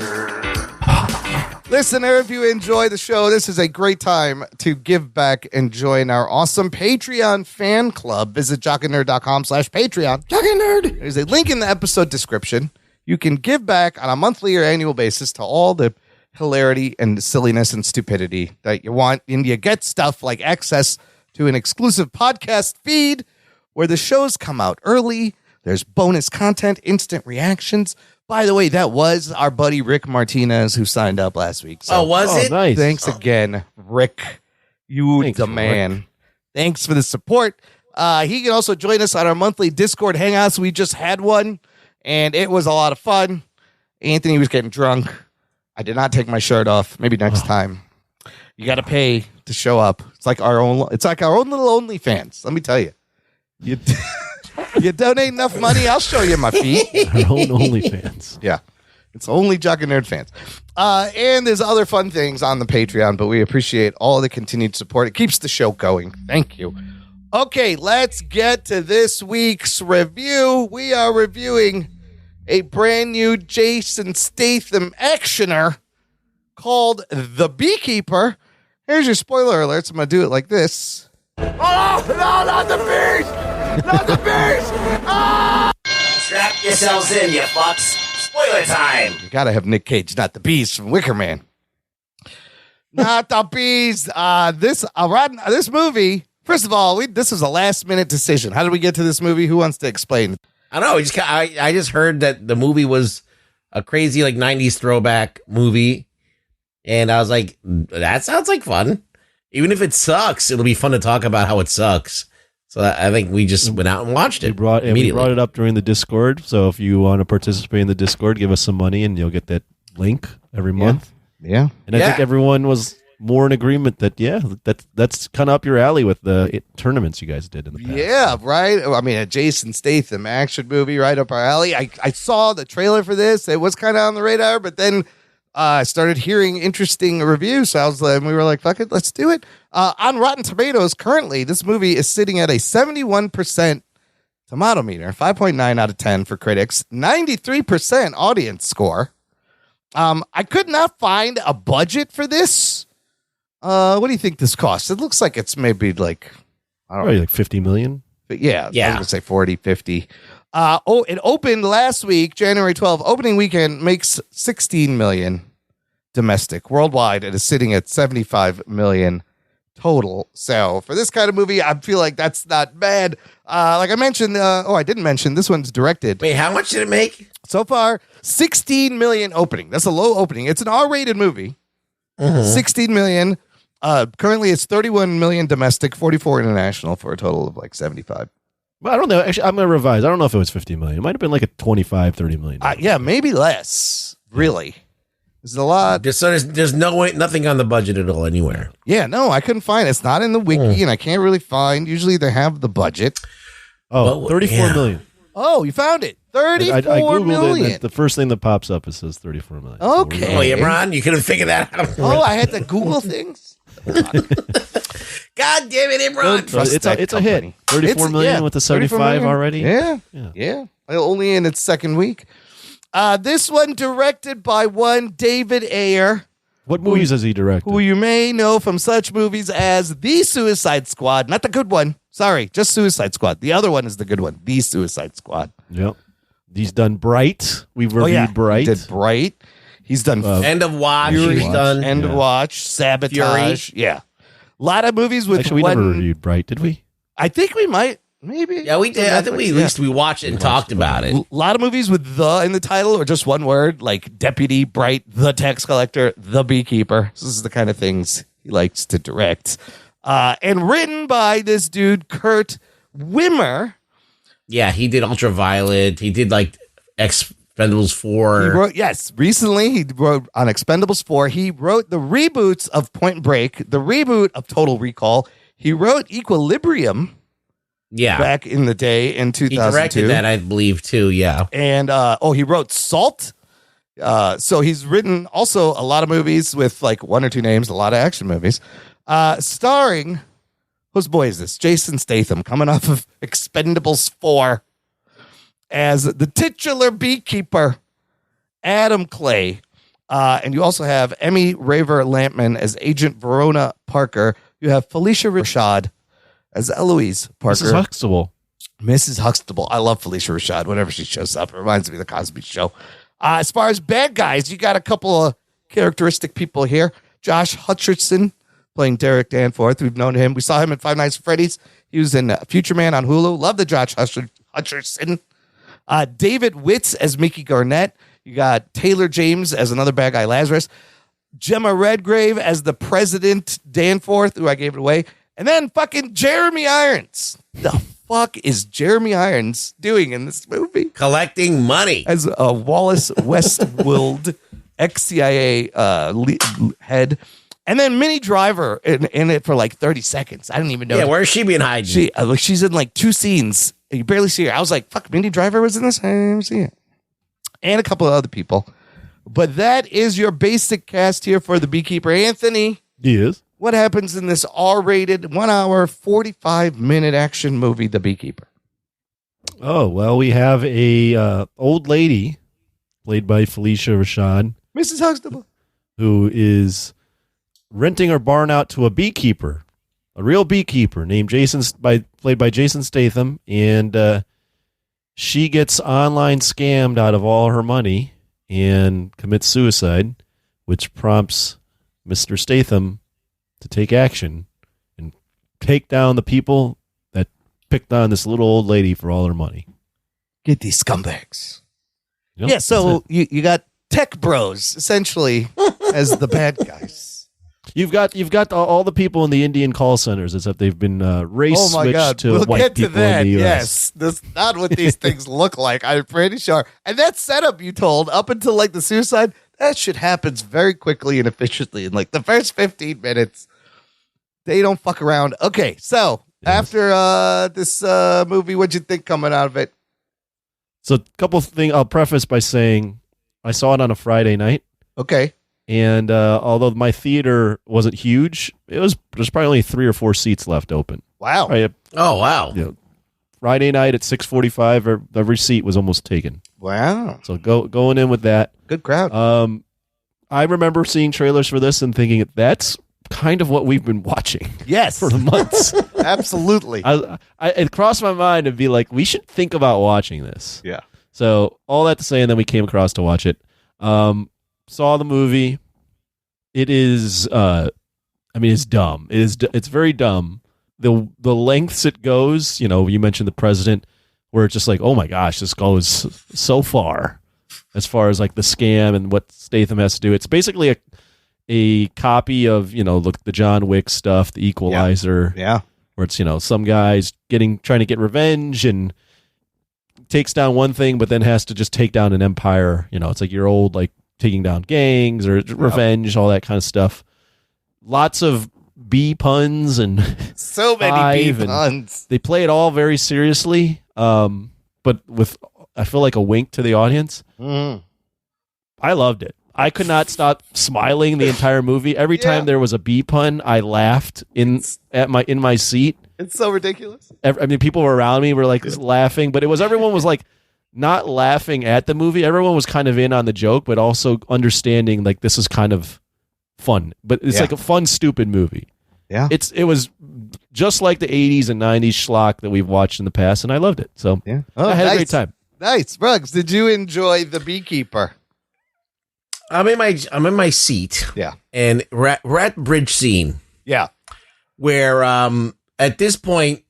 Listener, if you enjoy the show, this is a great time to give back and join our awesome Patreon fan club. Visit jockandnerd.com/Patreon. Jock and Nerd. There's a link in the episode description. You can give back on a monthly or annual basis to all the hilarity and silliness and stupidity that you want. And you get stuff like access to an exclusive podcast feed where the shows come out early. There's bonus content, instant reactions. By the way, that was our buddy Rick Martinez who signed up last week. So, was it? Nice. Thanks again, Rick. Thanks, the man. Rick. Thanks for the support. He can also join us on our monthly Discord hangouts. We just had one, and it was a lot of fun. Anthony was getting drunk. I did not take my shirt off. Maybe next time. You got to pay to show up. It's like our own little OnlyFans. Let me tell you. You donate enough money, I'll show you my feet. Our own OnlyFans. Yeah. It's only Jock and Nerd fans. And there's other fun things on the Patreon, but we appreciate all the continued support. It keeps the show going. Thank you. Okay, let's get to this week's review. We are reviewing a brand new Jason Statham actioner called The Beekeeper. Here's your spoiler alerts. I'm going to do it like this. Oh, no, not the beast! Not the beast! Ah! Strap yourselves in, you fucks. Spoiler time. You got to have Nick Cage, not the Beast from Wicker Man. Not the Beast. This movie, first of all, this was a last-minute decision. How did we get to this movie? Who wants to explain? I don't know. I just heard that the movie was a crazy, 90s throwback movie. And I was like, that sounds like fun. Even if it sucks, it'll be fun to talk about how it sucks. So I think we just went out and watched it. We brought it up during the Discord. So if you want to participate in the Discord, give us some money and you'll get that link every month. Yeah. And I think everyone was more in agreement that, that's kind of up your alley with the tournaments you guys did in the past. Yeah, right? I mean, a Jason Statham action movie right up our alley. I saw the trailer for this. It was kind of on the radar, but then I started hearing interesting reviews. So we were like, fuck it, let's do it. On Rotten Tomatoes, currently, this movie is sitting at a 71% tomato meter, 5.9 out of 10 for critics, 93% audience score. I could not find a budget for this. What do you think this costs? It looks like it's maybe probably like 50 million. But yeah. I was going to say 40, 50. It opened last week, January 12th. Opening weekend makes 16 million domestic. Worldwide, it is sitting at 75 million total. So for this kind of movie, I feel like that's not bad. Like I mentioned, I didn't mention, this one's directed. Wait, how much did it make? So far, 16 million opening. That's a low opening. It's an R-rated movie. 16 million. Currently, it's 31 million domestic, 44 international for a total of 75. Well, I don't know. Actually, I'm going to revise. I don't know if it was 50 million. It might have been like a 25, 30 million. Yeah, maybe less. Really. There's a lot. There's nothing on the budget at all anywhere. Yeah, no, I couldn't find it. It's not in the wiki, and I can't really find. Usually they have the budget. Oh, 34 million. Oh, you found it. 34 I Googled million. It. The first thing that pops up, it says 34 million. Okay. Oh, yeah, Ron, you couldn't figure that out. Oh, I had to Google things. God damn it, Imran. It's a hit. 34 million with the 75 already. Yeah. Only in its second week. This one directed by one David Ayer. What movies has he directed? Who you may know from such movies as The Suicide Squad. Not the good one. Sorry, just Suicide Squad. The other one is the good one. The Suicide Squad. Yep. He's done Bright. We've reviewed Bright. He did Bright. He's done End of Watch. Fury. He's done End of Watch. Sabotage. Fury. Yeah. A lot of movies with Actually, we never reviewed Bright, did we? I think we might. Maybe. Yeah, we did. I think at least we watched it and talked about it. A lot of movies with "the" in the title or just one word, like Deputy, Bright, The Tax Collector, The Beekeeper. This is the kind of things he likes to direct. And written by this dude, Kurt Wimmer. Yeah, he did Ultraviolet. He did Expendables 4. He wrote, yes, recently he wrote on Expendables 4. He wrote the reboots of Point Break, the reboot of Total Recall. He wrote Equilibrium back in the day in 2002. He directed that, I believe, too, yeah. And, he wrote Salt. So he's written also a lot of movies with like one or two names, a lot of action movies. Starring, whose boy is this? Jason Statham, coming off of Expendables 4 as the titular beekeeper, Adam Clay. And you also have Emmy Raver Lampman as Agent Verona Parker. You have Felicia Rashad as Eloise Parker. Mrs. Huxtable. I love Felicia Rashad whenever she shows up. It reminds me of the Cosby Show. As far as bad guys, you got a couple of characteristic people here. Josh Hutcherson playing Derek Danforth. We've known him. We saw him in Five Nights at Freddy's. He was in Future Man on Hulu. Love the Josh Hutcherson. David Witz as Mickey Garnett. You got Taylor James as another bad guy, Lazarus. Gemma Redgrave as the President Danforth, who I gave it away. And then fucking Jeremy Irons. The fuck is Jeremy Irons doing in this movie? Collecting money. As Wallace Westwood, ex-CIA head. And then Minnie Driver in it for like 30 seconds. I didn't even know. Yeah, where is she being hiding? She's in like 2 scenes. You barely see her. I was like, fuck, Minnie Driver was in this? I didn't even see it. And a couple of other people. But that is your basic cast here for The Beekeeper. Anthony. Yes. What happens in this R-rated 1 hour, 45-minute action movie, The Beekeeper? Oh, well, we have a old lady played by Felicia Rashad. Mrs. Huxtable. Who is renting her barn out to a beekeeper, a real beekeeper named played by Jason Statham. And she gets online scammed out of all her money and commits suicide, which prompts Mr. Statham to take action and take down the people that picked on this little old lady for all her money. Get these scumbags. Yep, yeah, so you got tech bros, essentially, as the bad guys. You've got all the people in the Indian call centers, except they've been race switched to white people in the U.S. Yes, that's not what these things look like. I'm pretty sure. And that setup you told up until like the suicide, that shit happens very quickly and efficiently. In like the first 15 minutes, they don't fuck around. Okay, so after this movie, what'd you think coming out of it? So a couple of things. I'll preface by saying I saw it on a Friday night. Okay. And although my theater wasn't huge, there's probably only 3 or 4 seats left open. Wow. Right? Oh, wow. Friday night at 6:45, every seat was almost taken. Wow. So going in with that. Good crowd. I remember seeing trailers for this and thinking that's kind of what we've been watching. Yes. For the months. Absolutely. It crossed my mind to be like, we should think about watching this. Yeah. So all that to say, and then we came across to watch it. Saw the movie. It is, it's dumb. It's very dumb. The lengths it goes, you mentioned the president, where it's just like, oh my gosh, this goes so far as like the scam and what Statham has to do. It's basically a copy of, the John Wick stuff, the Equalizer. Yeah. Where it's, some guys trying to get revenge and takes down one thing, but then has to just take down an empire. It's like your old, like, taking down gangs or revenge, all that kind of stuff. Lots of B puns and so many B puns. They play it all very seriously, but with, I feel like, a wink to the audience. Mm. I loved it. I could not stop smiling the entire movie. Every time there was a B pun, I laughed in my seat. It's so ridiculous. People around me were like laughing, but everyone was like not laughing at the movie. Everyone was kind of in on the joke, but also understanding like this is kind of fun. But it's like a fun, stupid movie. Yeah. It was just like the 80s and 90s schlock that we've watched in the past, and I loved it. So I had a great time. Nice. Bruggs, did you enjoy The Beekeeper? I'm in my seat. Yeah. And we're at bridge scene. Yeah. Where at this point,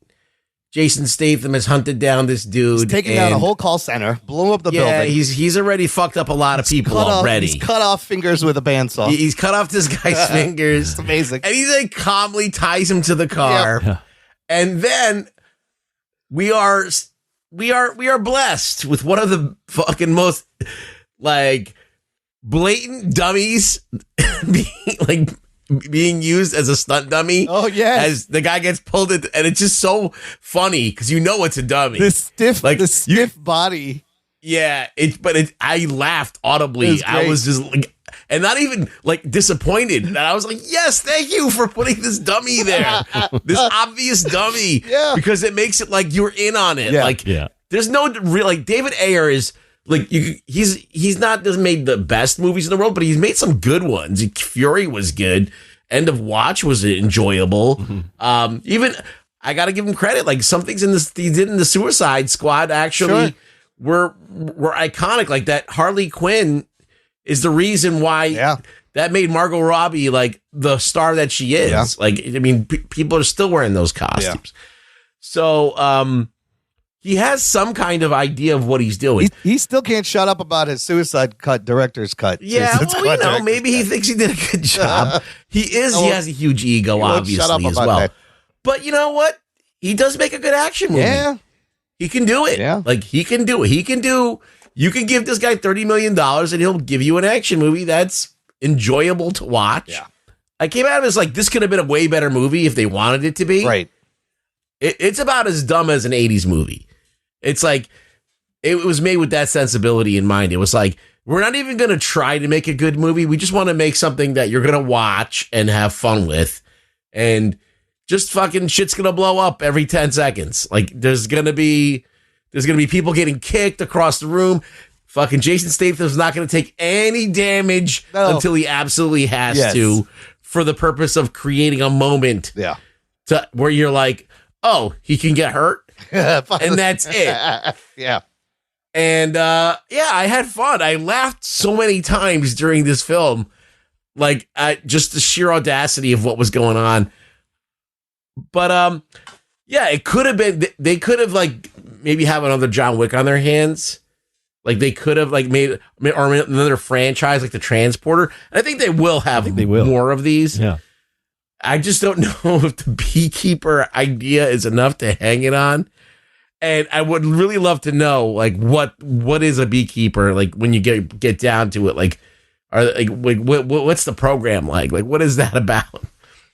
Jason Statham has hunted down this dude. He's taking down a whole call center, blew up the building. He's already fucked up a lot of people already. He's cut off fingers with a bandsaw. He's cut off this guy's fingers. It's amazing. And he's like calmly ties him to the car. Yeah. And then we are we are blessed with one of the fucking most like blatant dummies being used as a stunt dummy. Oh yeah, as the guy gets pulled in, and it's just so funny because you know it's a dummy. The stiff body. Yeah, I laughed audibly. I was just like, and not even like disappointed. And I was like, yes, thank you for putting this dummy there, this obvious dummy, because it makes it like you're in on it. There's no real like David Ayer is. Like he's not just made the best movies in the world, but he's made some good ones. Fury was good. End of Watch was enjoyable. Even I got to give him credit. Like some things in this he did in the Suicide Squad actually were iconic. Like that Harley Quinn is the reason why that made Margot Robbie like the star that she is. Yeah. Like I mean, people are still wearing those costumes. So he has some kind of idea of what he's doing. He still can't shut up about his Suicide Cut director's cut. Yeah, well, maybe he thinks he did a good job. He has a huge ego, obviously, as well. That. But you know what? He does make a good action movie. Yeah. He can do it. Yeah. Like, he can do it. You can give this guy $30 million and he'll give you an action movie that's enjoyable to watch. Yeah. I came out of this like, this could have been a way better movie if they wanted it to be. Right. It's about as dumb as an 80s movie. It's like, it was made with that sensibility in mind. It was like, we're not even going to try to make a good movie. We just want to make something that you're going to watch and have fun with. And just fucking shit's going to blow up every 10 seconds. Like, there's going to be people getting kicked across the room. Fucking Jason Statham's not going to take any damage until he absolutely has to, for the purpose of creating a moment where you're like, oh, he can get hurt. And that's it. Yeah. And I had fun. I laughed so many times during this film, like just the sheer audacity of what was going on. But it could have been. They could have like maybe have another John Wick on their hands. Like they could have like made or another franchise like the Transporter. And I think they will have more of these. Yeah. I just don't know if the Beekeeper idea is enough to hang it on. And I would really love to know, like, what is a beekeeper? Like, when you get down to it, like, what's the program like? Like, what is that about?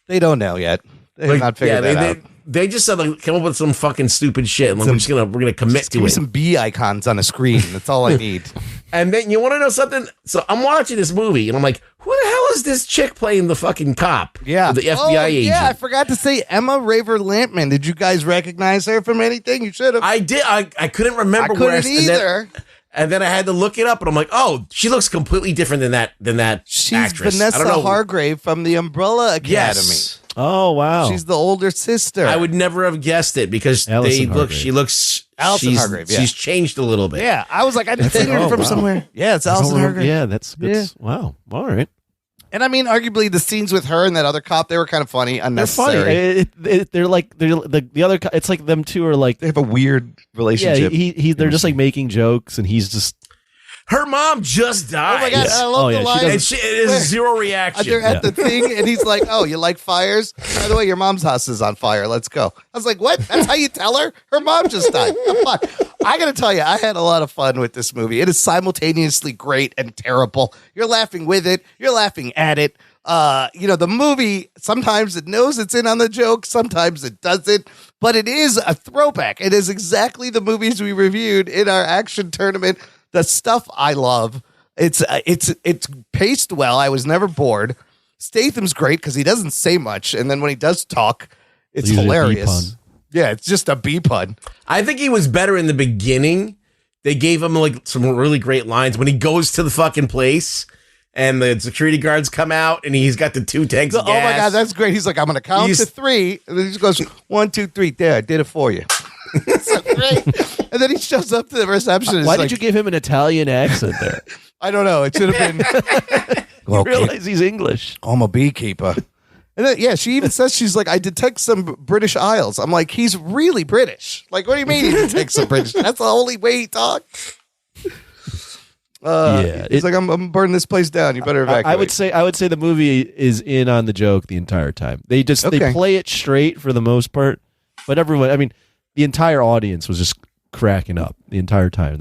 They don't know yet. They have not figured that out. They just said, like, come up with some fucking stupid shit, and we're gonna commit to it. Give me some bee icons on a screen. That's all I need. And then you want to know something? So I'm watching this movie, and I'm like, who the hell is this chick playing the fucking cop? Yeah, the FBI agent. Yeah, I forgot to say Emma Raver Lampman. Did you guys recognize her from anything? You should have. I did. I couldn't remember. I couldn't either. And then I had to look it up, and I'm like, oh, she looks completely different than that. She's actress. Vanessa Hargrave from the Umbrella Academy. Yes. Oh wow, she's the older sister. I would never have guessed it because Allison Hargrave. She looks. Allison Hargrave. Yeah. She's changed a little bit. Yeah, I was like, I'd seen her from somewhere. Yeah, it's Allison Hargrave. Yeah, that's wow. All right. And I mean, arguably, the scenes with her and that other cop, they were kind of funny, unnecessary. They're funny. They're like the other. It's like them two are like they have a weird relationship. Yeah, they're just like making jokes, and he's just. Her mom just died. Oh my God, I love the line. And it is zero reaction. They're at the thing, and he's like, oh, you like fires? By the way, your mom's house is on fire. Let's go. I was like, what? That's how you tell her? Her mom just died. Come on. I got to tell you, I had a lot of fun with this movie. It is simultaneously great and terrible. You're laughing with it. You're laughing at it. The movie, sometimes it knows it's in on the joke. Sometimes it doesn't. But it is a throwback. It is exactly the movies we reviewed in our action tournament. The stuff I love. It's paced well. I was never bored. Statham's great because he doesn't say much, and then when he does talk, it's hilarious. Yeah, it's just a B pun. I think he was better in the beginning. They gave him like some really great lines when he goes to the fucking place and the security guards come out and he's got the 2 tanks of gas. Oh my God, that's great. He's like, I'm going to count to 3. And then he just goes, 1, 2, 3. There, I did it for you. It's so great. And then he shows up to the reception. Why did you give him an Italian accent there? I don't know. It should have been. You realize he's English. I'm a beekeeper. And then, she even says, she's like, I detect some British Isles. I'm like, he's really British. Like, what do you mean he detects some British? That's the only way he talks. He's like, I'm burning this place down. You better evacuate. I would say the movie is in on the joke the entire time. They play it straight for the most part, but everyone, I mean, the entire audience was just cracking up the entire time.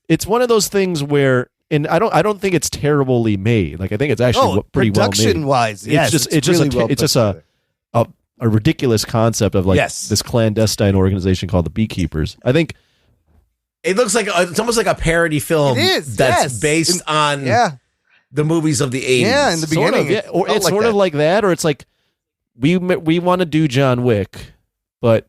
It's one of those things where, and I don't think it's terribly made. Like I think it's actually pretty well made. Production wise, yes, it's just a ridiculous concept of like this clandestine organization called the Beekeepers. I think it looks like it's almost like a parody film. It is, that's based on the movies of the 80s. Yeah, in the beginning, or it's sort of like that, or it's like we want to do John Wick, but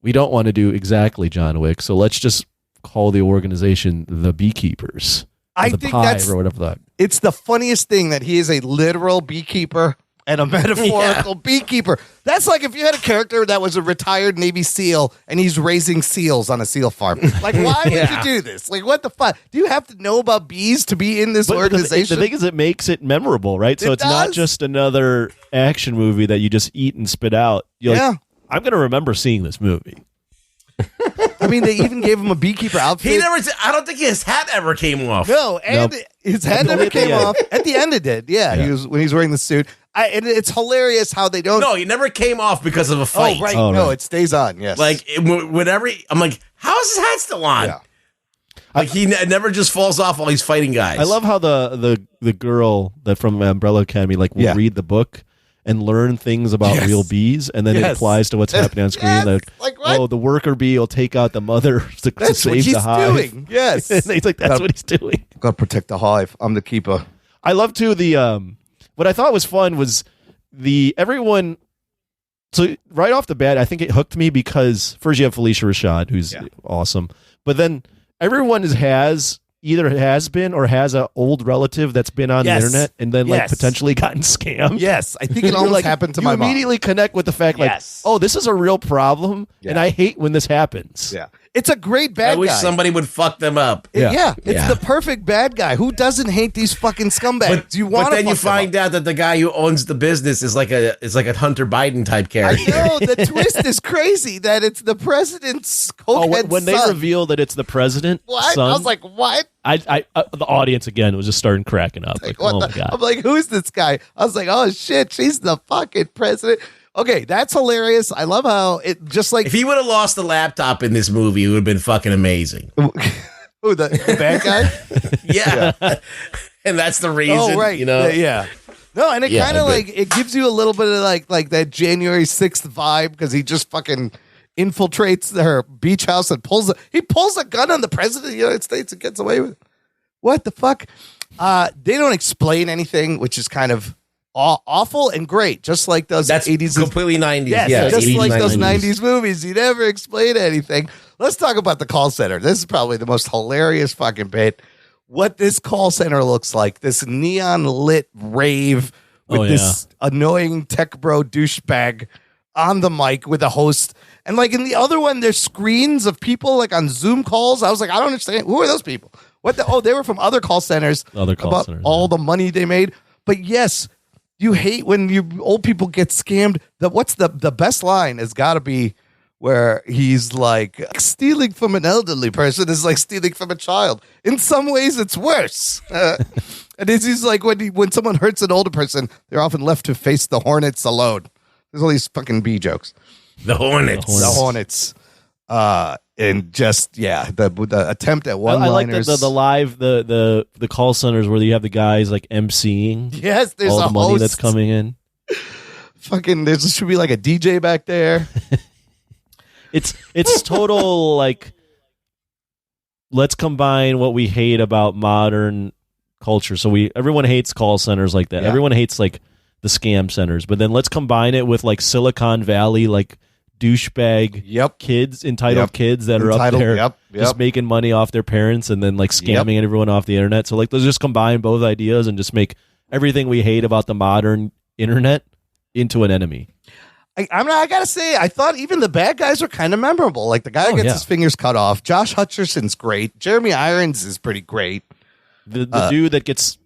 we don't want to do exactly John Wick, so let's just call the organization the Beekeepers. I think that's or whatever that. It's the funniest thing that he is a literal beekeeper and a metaphorical beekeeper. That's like if you had a character that was a retired Navy SEAL and he's raising seals on a seal farm. Like, why would you do this? Like, what the fuck? Do you have to know about bees to be in this organization? The thing is, it makes it memorable, right? So it's not just another action movie that you just eat and spit out. You're like, I'm going to remember seeing this movie. I mean, they even gave him a beekeeper outfit. I don't think his hat ever came off. No, and his hat never came off. At the end, it did. Yeah, he was when he's wearing the suit. And it's hilarious how they don't. No, he never came off because of a fight. Oh, right. No, it stays on. Yes. Like whenever I'm like, how is his hat still on? Yeah. Like he never just falls off while he's fighting guys. I love how the girl that from Umbrella Academy will read the book and learn things about real bees, and then it applies to what's happening on screen. The worker bee will take out the mother to save the hive. Doing. Yes. And he's like, that's what he's doing. Got to protect the hive. I'm the keeper. I love too what I thought was fun was everyone. So right off the bat, I think it hooked me because first you have Felicia Rashad, who's awesome, but then everyone either has been or has an old relative that's been on the internet and then potentially gotten scammed. Yes, I think it almost happened to my mom. You immediately connect with the fact this is a real problem, and I hate when this happens. Yeah. It's a great bad guy. I wish somebody would fuck them up. It's the perfect bad guy. Who doesn't hate these fucking scumbags? But then you find out that the guy who owns the business is like a Hunter Biden type character. I know, the twist is crazy that it's the president's cokehead when son. They reveal that it's the president, son, I was like, what? The audience again was just starting cracking up. Like, oh my God. I'm like, who's this guy? I was like, oh shit, she's the fucking president. Okay, that's hilarious. I love how it just like if he would have lost the laptop in this movie, it would have been fucking amazing. Who the bad guy? Yeah. And that's the reason. Oh, right. You know? Yeah. No, and it kind of like it gives you a little bit of like that January 6th vibe because he just fucking infiltrates their beach house and pulls a gun on the president of the United States and gets away with it. What the fuck? They don't explain anything, which is kind of awful and great, just like those 80s. Completely 90s. Yes, just 80s, like 90s. those 90s movies. You never explain anything. Let's talk about the call center. This is probably the most hilarious fucking bit. What this call center looks like, this neon lit rave with this annoying tech bro douchebag on the mic with a host. And like in the other one, there's screens of people like on Zoom calls. I was like, I don't understand. Who are those people? They were from other call centers. All the money they made. But yes, you hate when old people get scammed. What's the best line has got to be where he's like, stealing from an elderly person is like stealing from a child. In some ways, it's worse. And he's like, when someone hurts an older person, they're often left to face the hornets alone. There's all these fucking bee jokes. The hornets. And just the attempt at one-liners. I like the live the call centers where you have the guys like emceeing. Yes, there's all a the money host. that's coming in. Fucking, there should be like a DJ back there. It's total like, let's combine what we hate about modern culture. So everyone hates call centers like that. Yeah. Everyone hates like the scam centers, but then let's combine it with like Silicon Valley like douchebag kids, entitled kids that are up there just making money off their parents and then like scamming everyone off the internet. So like let's just combine both ideas and just make everything we hate about the modern internet into an enemy. I gotta say, I thought even the bad guys are kind of memorable. Like the guy gets his fingers cut off. Josh Hutcherson's great. Jeremy Irons is pretty great. The dude that gets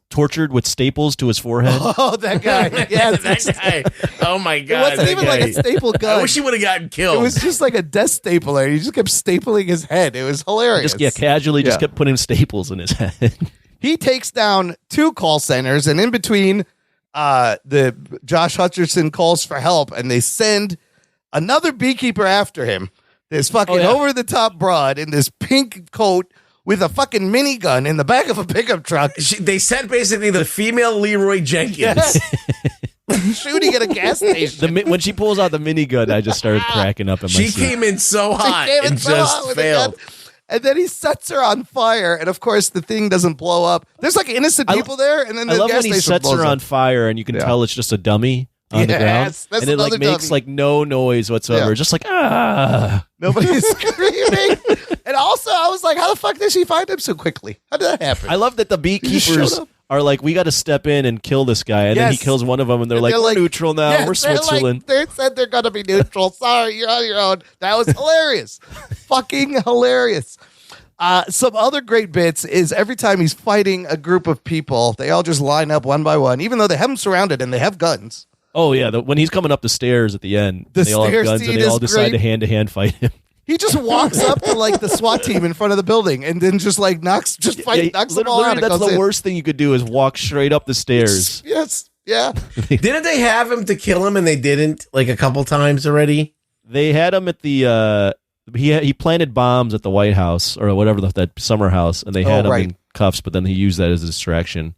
tortured with staples to his forehead. Oh, that guy. Yeah, that guy. Oh my God. It wasn't even like a staple gun. I wish he would have gotten killed. It was just like a death stapler. He just kept stapling his head. It was hilarious. Casually just kept putting staples in his head. He takes down 2 call centers, and in between, the Josh Hutcherson calls for help, and they send another beekeeper after him this fucking over-the-top broad in this pink coat with a fucking minigun in the back of a pickup truck. They sent basically the female Leroy Jenkins. Yes. Shooting at a gas station. When she pulls out the minigun, I just started cracking up in my She seat. came in so hot and just failed. And then he sets her on fire, and of course the thing doesn't blow up. There's like innocent people there, and then the I love gas when he station sets blows her up. on fire, and you can tell it's just a dummy on the ground, That's and it like another makes dummy. like no noise whatsoever, just like Nobody's screaming. And also, I was like, how the fuck did she find him so quickly? How did that happen? I love that the He just beekeepers showed up. are like, we got to step in and kill this guy, and then he Yes. kills one of them, and they're like, we're neutral now, Yes, we're they're like- Switzerland. They said they're going to be neutral. Sorry, you're on your own. That was hilarious. Fucking hilarious. Some other great bits is every time he's fighting a group of people, they all just line up one by one, even though they have him surrounded and they have guns. Oh yeah, when he's coming up the stairs at the end, The they all have stairs guns, scene and they all is decide great. to hand-to-hand fight him. He just walks up to like the SWAT team in front of the building and then just like knocks them all out. Literally, that's the worst thing you could do is walk straight up the stairs. Yes. Yeah. Didn't they have him to kill him and they didn't like a couple times already? They had him at the he planted bombs at the White House or whatever that summer house, and they had him in cuffs, but then he used that as a distraction.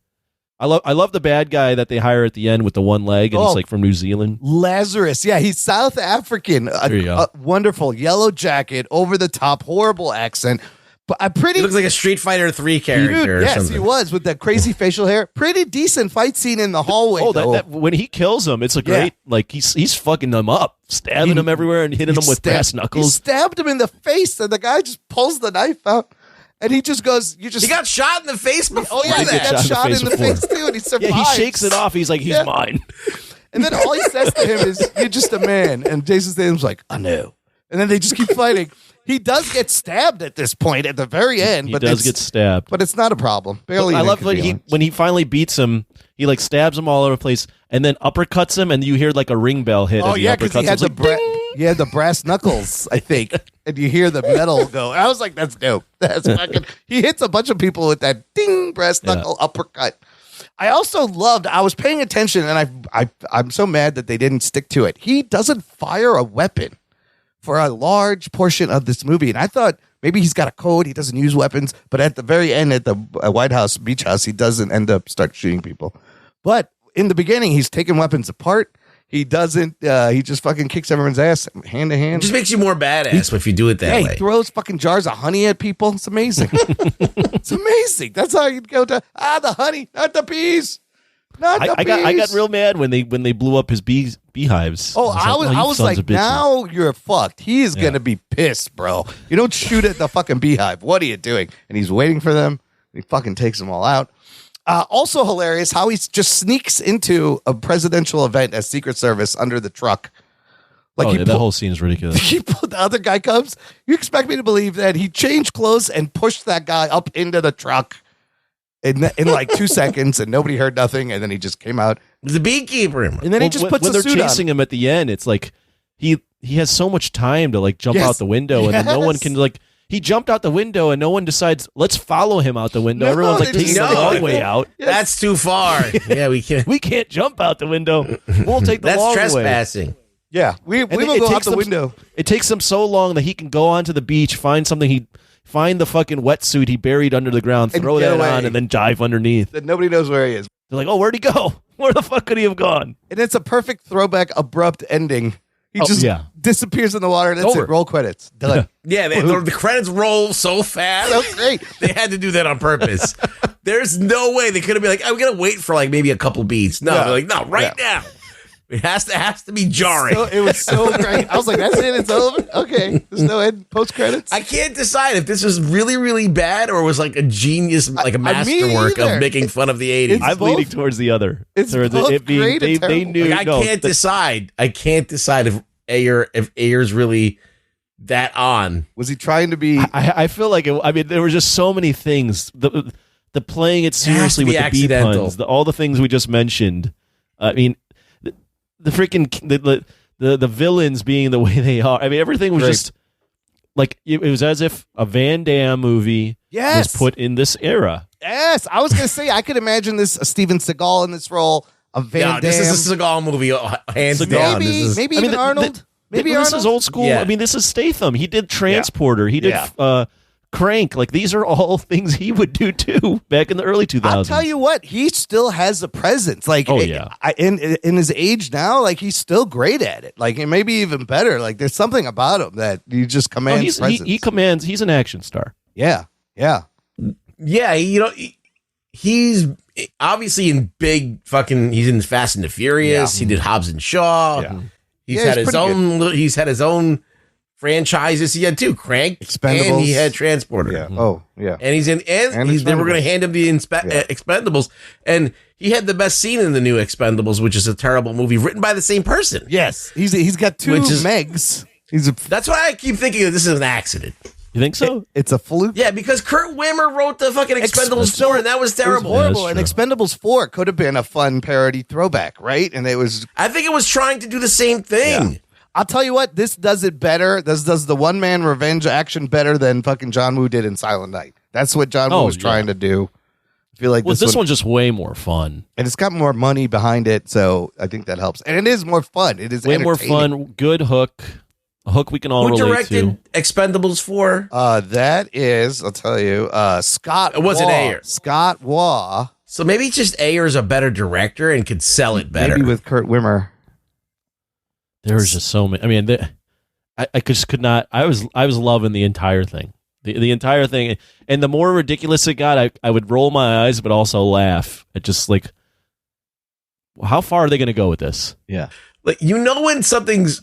I love the bad guy that they hire at the end with the one leg, and he's like from New Zealand. Lazarus. Yeah, he's South African. There you go. A wonderful yellow jacket, over the top, horrible accent. But I'm pretty. He looks like a Street Fighter 3 character. Dude, or yes, something. he was with that crazy facial hair. Pretty decent fight scene in the hallway. Oh, though. when he kills him, it's a great like he's fucking them up, stabbing him everywhere, and hitting him with brass He knuckles. stabbed him in the face, and the guy just pulls the knife out, and he just goes, "You just." He got shot in the face before. Oh yeah, he got shot in the face too, and he survives. Yeah, he shakes it off. He's like, he's mine. And then all he says to him is, "You're just a man." And Jason Statham's like, "I know." And then they just keep fighting. He does get stabbed at this point at the very end. He but does get stabbed, but it's not a problem. Barely. I an love when inconvenience. he finally beats him. He like stabs him all over the place, and then uppercuts him, and you hear like a ring bell hit. Oh as he yeah, because he uppercuts had him. It's the brass knuckles, I think, and you hear the metal go. I was like, "That's dope." That's fucking. He hits a bunch of people with that ding brass knuckle uppercut. I also loved. I was paying attention, and I'm so mad that they didn't stick to it. He doesn't fire a weapon for a large portion of this movie, and I thought maybe he's got a code. He doesn't use weapons, but at the very end, at the White House beach house, he doesn't end up start shooting people. But in the beginning, he's taking weapons apart. He doesn't. He just fucking kicks everyone's ass hand to hand. It just makes you more badass if you do it that Hey, way. he throws fucking jars of honey at people. It's amazing. It's amazing. That's how you go to the honey, not the bees. Not the I got bees. real mad when they blew up his beehives. Oh, I you was sons like, of bitches. now you're fucked. He is gonna be pissed, bro. You don't shoot at the fucking beehive. What are you doing? And he's waiting for them. He fucking takes them all out. Also hilarious how he just sneaks into a presidential event as Secret Service under the truck. Like that whole scene is ridiculous. The other guy comes. You expect me to believe that he changed clothes and pushed that guy up into the truck in like 2 seconds, and nobody heard nothing, and then he just came out. The beekeeper, and then he just puts when the they're suit chasing on. him at the end. It's like he has so much time to like jump out the window, and then no one can like. He jumped out the window, and no one decides. Let's follow him out the window. No, Everyone's like they taking just- the long way out. That's too far. Yeah, we can't. We can't jump out the window. We'll take the That's long way. trespassing. Yeah, we And will it go out takes the them- window. It takes him so long that he can go onto the beach, find something find the fucking wetsuit he buried under the ground, And throw get that away. on, and then dive underneath. That nobody knows where he is. They're like, "Oh, where'd he go? Where the fuck could he have gone?" And it's a perfect throwback, abrupt ending. He Oh, just yeah. disappears in the water, and that's Over. it. Roll credits. Done. Yeah, the credits roll so fast. So great. They had to do that on purpose. There's no way they could have been like, I'm gonna wait for like maybe a couple beats. No, Yeah. they're like, no, right now. It has to be jarring. So, it was so great. I was like, that's it. It's over. Okay. There's no end post credits. I can't decide if this was really, really bad or was like a genius, like a me masterwork either. of making fun of the 80s. It's I'm both- leaning towards the other. it's Towards both it being great and they terrible. knew. Like, I can't decide. I can't decide if Ayer's really that on. Was he trying to be? I feel like there were just so many things. The playing it seriously be with the beat accidental. puns, all the things we just mentioned. I mean, the freaking the villains being the way they are. I mean, everything was Great. just like it was as if a Van Damme movie Yes. was put in this era. Yes. I was going to say, I could imagine this, a Steven Seagal in this role, a Van Yeah, Damme. this is a Seagal movie, hands Seagal. down. maybe This is, maybe I mean, even Arnold. Maybe this Arnold? is old school. Yeah. I mean, this is Statham. He did Transporter. He did Crank. Like, these are all things he would do too back in the early 2000s. I'll tell you what, he still has a presence. Like, in his age now, like he's still great at it. Like, and maybe even better. Like, there's something about him that you just commands presence. He commands. He's an action star. Yeah. He's obviously in big fucking. He's in Fast and the Furious. He did Hobbs and Shaw. Yeah. He's had his own. He's had his own franchises. He had two Crank, Expendables. and he had Transporter. Yeah. Oh, yeah. And he's in. And they were going to hand him the Expendables, and he had the best scene in the new Expendables, which is a terrible movie written by the same person. Yes, he's got two Megs. That's why I keep thinking this is an accident. You think so? It's a fluke. Yeah, because Kurt Wimmer wrote the fucking Expendables 4, and that was terrible. It was horrible. And Expendables 4 could have been a fun parody throwback, right? And it was. I think it was trying to do the same thing. Yeah. I'll tell you what, this does it better. This does the one-man revenge action better than fucking John Woo did in Silent Night. That's what John Woo was trying to do. I feel like this one's just way more fun. And it's got more money behind it, so I think that helps. And it is more fun. It is way more fun. Good hook. A hook we can all relate to. Who directed Expendables 4? That is, I'll tell you, Scott It wasn't Ayer. Scott Waugh. So maybe just Ayer's a better director and could sell it better. Maybe with Kurt Wimmer. There was just so many. I mean, I just could not. I was loving the entire thing. The entire thing. And the more ridiculous it got, I would roll my eyes, but also laugh at just like, how far are they going to go with this? Yeah. Like, when something's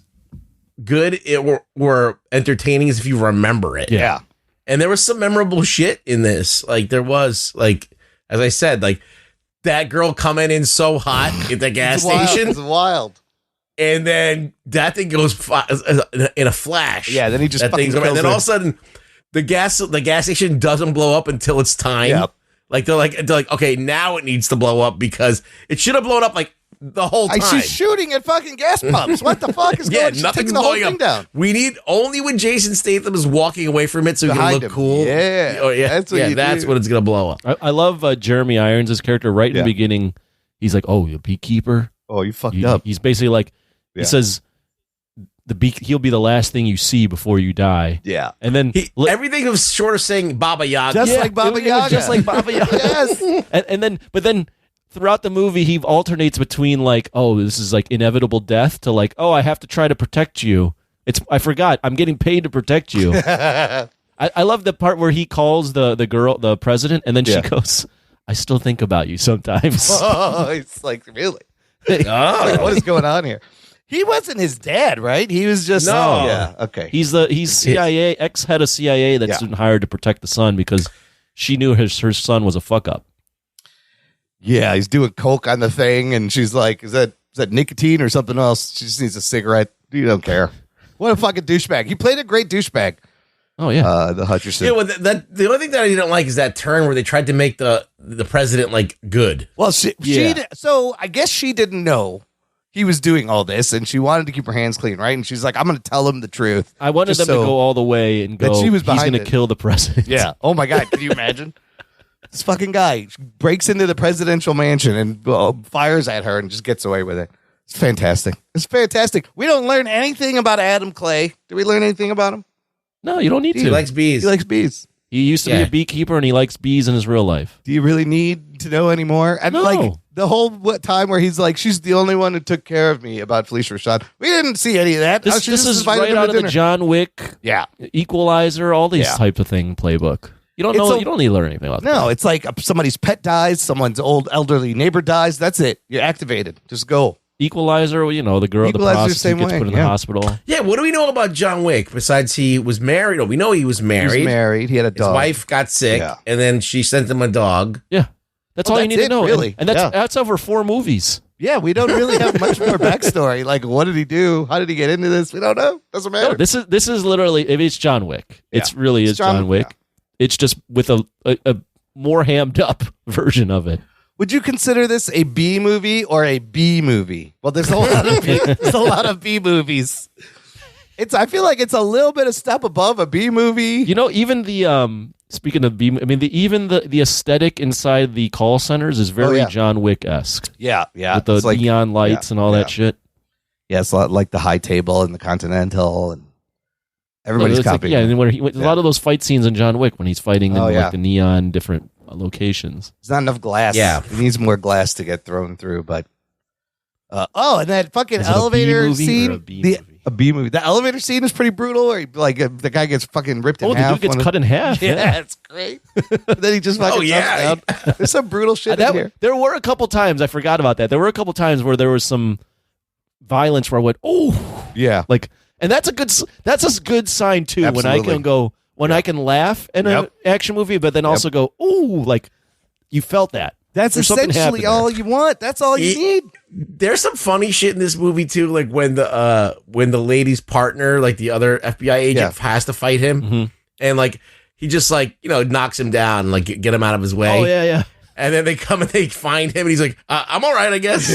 good or entertaining is if you remember it. Yeah. And there was some memorable shit in this. Like, there was, like, as I said, like, that girl coming in so hot at the gas station. It's wild. And then that thing goes in a flash. Yeah, then he just that fucking and kills then her. all of a sudden the gas station doesn't blow up until it's time. Yep. Like they're like, okay, now it needs to blow up because it should have blown up like the whole time. She's shooting at fucking gas pumps. What the fuck is going on? She's nothing's taking the whole blowing thing up. down. We need only when Jason Statham is walking away from it so he can Behind look him. cool. Yeah. Oh, yeah. That's what that's do. when it's gonna blow up. I love Jeremy Irons' character right in the beginning. He's like, "Oh, you're a beekeeper." Oh, you fucked up. He's basically like, he says, he'll be the last thing you see before you die. Yeah. And then everything was short of saying Baba Yaga. Just like Baba it was Yaga. just like Baba Yaga. Yes. But then throughout the movie, he alternates between like, oh, this is like inevitable death to like, oh, I have to try to protect you. I forgot. I'm getting paid to protect you. I love the part where he calls the girl, the president, and then she goes, I still think about you sometimes. Oh, it's like, really? Like, what is going on here? He wasn't his dad, right? He was just yeah. Okay. He's CIA ex-head of CIA that's been hired to protect the son because she knew her son was a fuck up. Yeah, he's doing coke on the thing, and she's like, "Is that nicotine or something else?" She just needs a cigarette. You don't care. What a fucking douchebag! He played a great douchebag. Oh yeah, the Hutcherson. Yeah, well, the only thing that I didn't like is that turn where they tried to make the president like good. Well, so I guess she didn't know he was doing all this, and she wanted to keep her hands clean, right? And she's like, "I'm going to tell him the truth." I wanted them to go all the way and go. She was he's going to it. kill the president. Yeah. Oh my god, can you imagine? This fucking guy breaks into the presidential mansion and fires at her and just gets away with it. It's fantastic. It's fantastic. We don't learn anything about Adam Clay. Do we learn anything about him? No, you don't need to. He likes bees. He likes bees. He used to be a beekeeper, and he likes bees in his real life. Do you really need to know anymore? And No. like the whole time where he's like, she's the only one who took care of me about Felicia Rashad. We didn't see any of that. This is right out of the John Wick, Equalizer, all these type of thing playbook. You don't know. You don't need to learn anything about that. No, it's like somebody's pet dies, someone's old elderly neighbor dies. That's it. You're activated. Just go. Equalizer, the girl, the Equalizer, prostitute same gets way, put in the hospital. Yeah, what do we know about John Wick besides he was married? Oh, we know he was married. He was married. He had a dog. His wife got sick, and then she sent him a dog. Yeah, that's all you need to know. Really, and that's over 4 movies. Yeah, we don't really have much more backstory. Like, what did he do? How did he get into this? We don't know. Doesn't matter. No, this is literally. If it's John Wick, it's really is John Wick. Yeah. It's just with a more hammed up version of it. Would you consider this a B movie or a B movie? Well, there's a lot of B movies. I feel like it's a little bit a step above a B movie. Even the speaking of B, I mean even the aesthetic inside the call centers is very John Wick-esque. Yeah. With the neon lights and all that shit. Yeah, it's a lot like the high table and the Continental, and everybody's copying. And then a lot of those fight scenes in John Wick when he's fighting in like the neon different locations. There's not enough glass. Yeah. He needs more glass to get thrown through. But and that fucking Is it a B elevator movie scene, or a B movie? a B movie. The elevator scene is pretty brutal. Where the guy gets fucking ripped in half. The dude gets cut in half. Yeah, it's great. Then he just fucking jumps down. There's some brutal shit in here. There were a couple times I forgot about that. There were a couple times where there was some violence where I went, oh, yeah, like, and that's a good sign too. Absolutely. When I can laugh in an action movie, but then also go, ooh, like you felt that. That's There's something essentially happened all you want. That's all you need. There's some funny shit in this movie too, like when the lady's partner, like the other FBI agent, has to fight him, and like he just like knocks him down, and, like get him out of his way. Oh yeah. And then they come and they find him, and he's like, "I'm all right, I guess."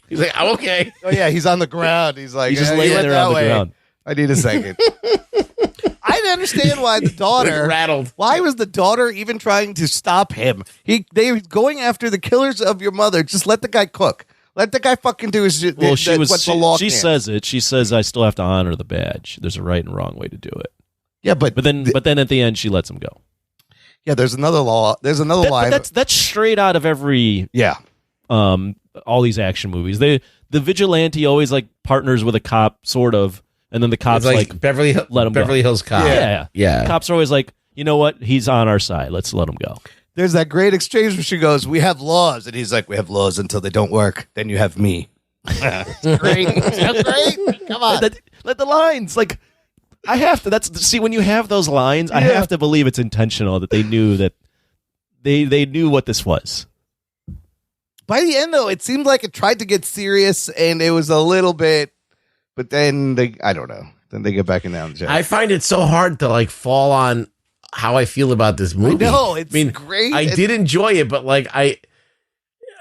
He's like, "I'm okay." Oh yeah, he's on the ground. He's like, He's just "Yeah, laying yeah, there that on the way. ground. I need a second. I didn't understand why the daughter rattled. Why was the daughter even trying to stop him? They were going after the killers of your mother. Just let the guy cook. Let the guy fucking do his. Well, what's the law? She says it. She says, "I still have to honor the badge. There's a right and wrong way to do it." Yeah, but then at the end she lets him go. Yeah, there's another law. There's another line. That's straight out of every all these action movies. The vigilante always like partners with a cop, sort of, and then the cops like Beverly let him Beverly go. Hills Cop. Yeah. Cops are always like, you know what? He's on our side. Let's let him go. There's that great exchange where she goes, "We have laws," and he's like, "We have laws until they don't work. Then you have me." It's great. It's great. Come on. Let the lines like. I have to. See when you have those lines, I have to believe it's intentional that they knew that they knew what this was. By the end, though, it seemed like it tried to get serious, and it was a little bit. But then I don't know. Then they get back in down. I find it so hard to like fall on how I feel about this movie. No, it's great. I did enjoy it, but like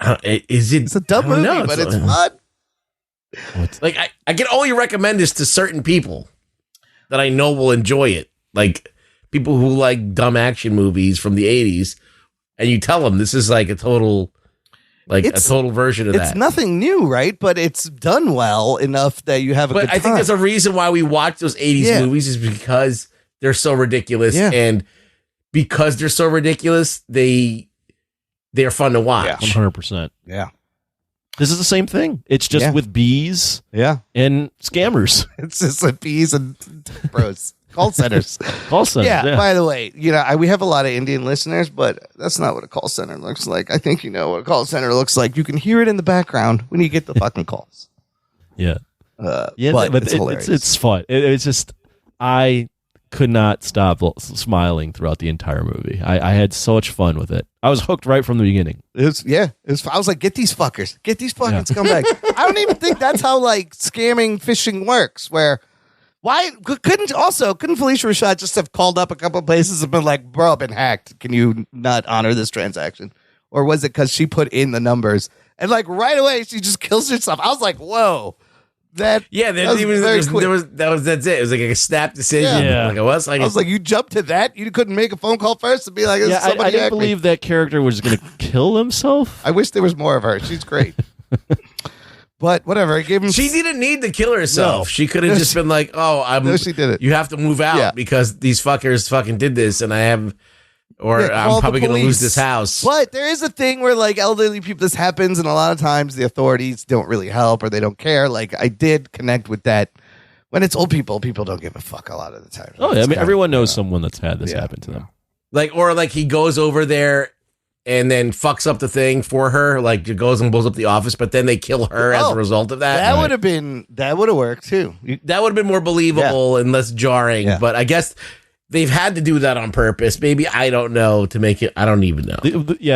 it's a dumb movie, but it's fun. Like I can only recommend this to certain people that I know will enjoy it, like people who like dumb action movies from the 80s, and you tell them this is like a total version of that. It's nothing new, right? But it's done well enough that you have a good time. I think there's a reason why we watch those 80s movies is because they're so ridiculous, and because they're so ridiculous, they're fun to watch. 100%. Yeah. This is the same thing. It's just with bees and scammers. It's just like bees and bros. Call centers. Call centers. Yeah, by the way, we have a lot of Indian listeners, but that's not what a call center looks like. I think you know what a call center looks like. You can hear it in the background when you get the fucking calls. Yeah. But it's fun. It's just, I could not stop smiling throughout the entire movie. I had so much fun with it. I was hooked right from the beginning. I was like, get these fuckers. Get these fucking scumbags. I don't even think that's how like scamming phishing works, where couldn't Felicia Rashad just have called up a couple of places and been like, "Bro, I've been hacked. Can you not honor this transaction?" Or was it because she put in the numbers and like right away she just kills herself? I was like, "Whoa, that's it. It was like a snap decision. Yeah. Like I was like, you jumped to that. You couldn't make a phone call first and be like, I didn't believe that character was going to kill himself. I wish there was more of her. She's great." But whatever, I gave him. She didn't need to kill herself. No. She could have just been like, "Oh, she did it. You have to move out because these fuckers fucking did this, and I'm probably going to lose this house." But there is a thing where like elderly people, this happens, and a lot of times the authorities don't really help or they don't care. Like I did connect with that. When it's old people don't give a fuck a lot of the time. Oh, yeah, I mean, everyone knows someone that's had this happen to them. Or he goes over there and then fucks up the thing for her, like goes and blows up the office, but then they kill her as a result of that. That would have worked too. That would have been more believable and less jarring. Yeah. But I guess they've had to do that on purpose. Maybe, I don't know, to make it. I don't even know.